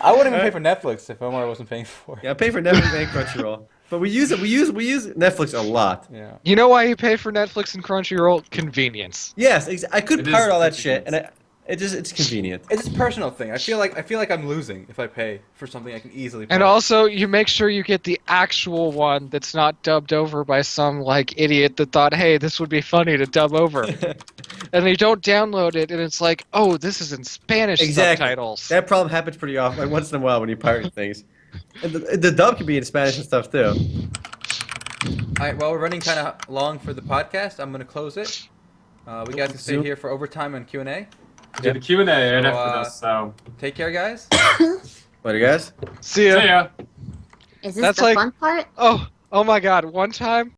A: I wouldn't even pay for Netflix if Omar wasn't paying for it.
B: Yeah, I pay for Netflix and Crunchyroll, but we use Netflix a lot.
A: Yeah.
D: You know why you pay for Netflix and Crunchyroll? Convenience.
B: Yes, I could
C: It is
B: pirate all that
C: convenient.
B: shit, and it's convenient.
A: It's a personal thing. I feel like I'm losing if I pay for something I can easily pay.
D: And also, you make sure you get the actual one that's not dubbed over by some, like, idiot that thought, hey, this would be funny to dub over. And you don't download it, and it's like, oh, this is in Spanish
B: Exactly.
D: subtitles.
B: That problem happens pretty often, like once in a while when you pirate things. And the dub can be in Spanish and stuff too.
A: All right. Well, we're running kind of long for the podcast. I'm gonna close it. We got to stay
B: Zoom.
A: here for overtime and Q&A.
C: Do the Q&A right
A: So,
C: after this, so...
A: Take care, guys.
B: Later, guys.
D: See ya.
C: See ya.
E: Is this
D: That's
E: the
D: like-
E: fun part?
D: Oh my god, one time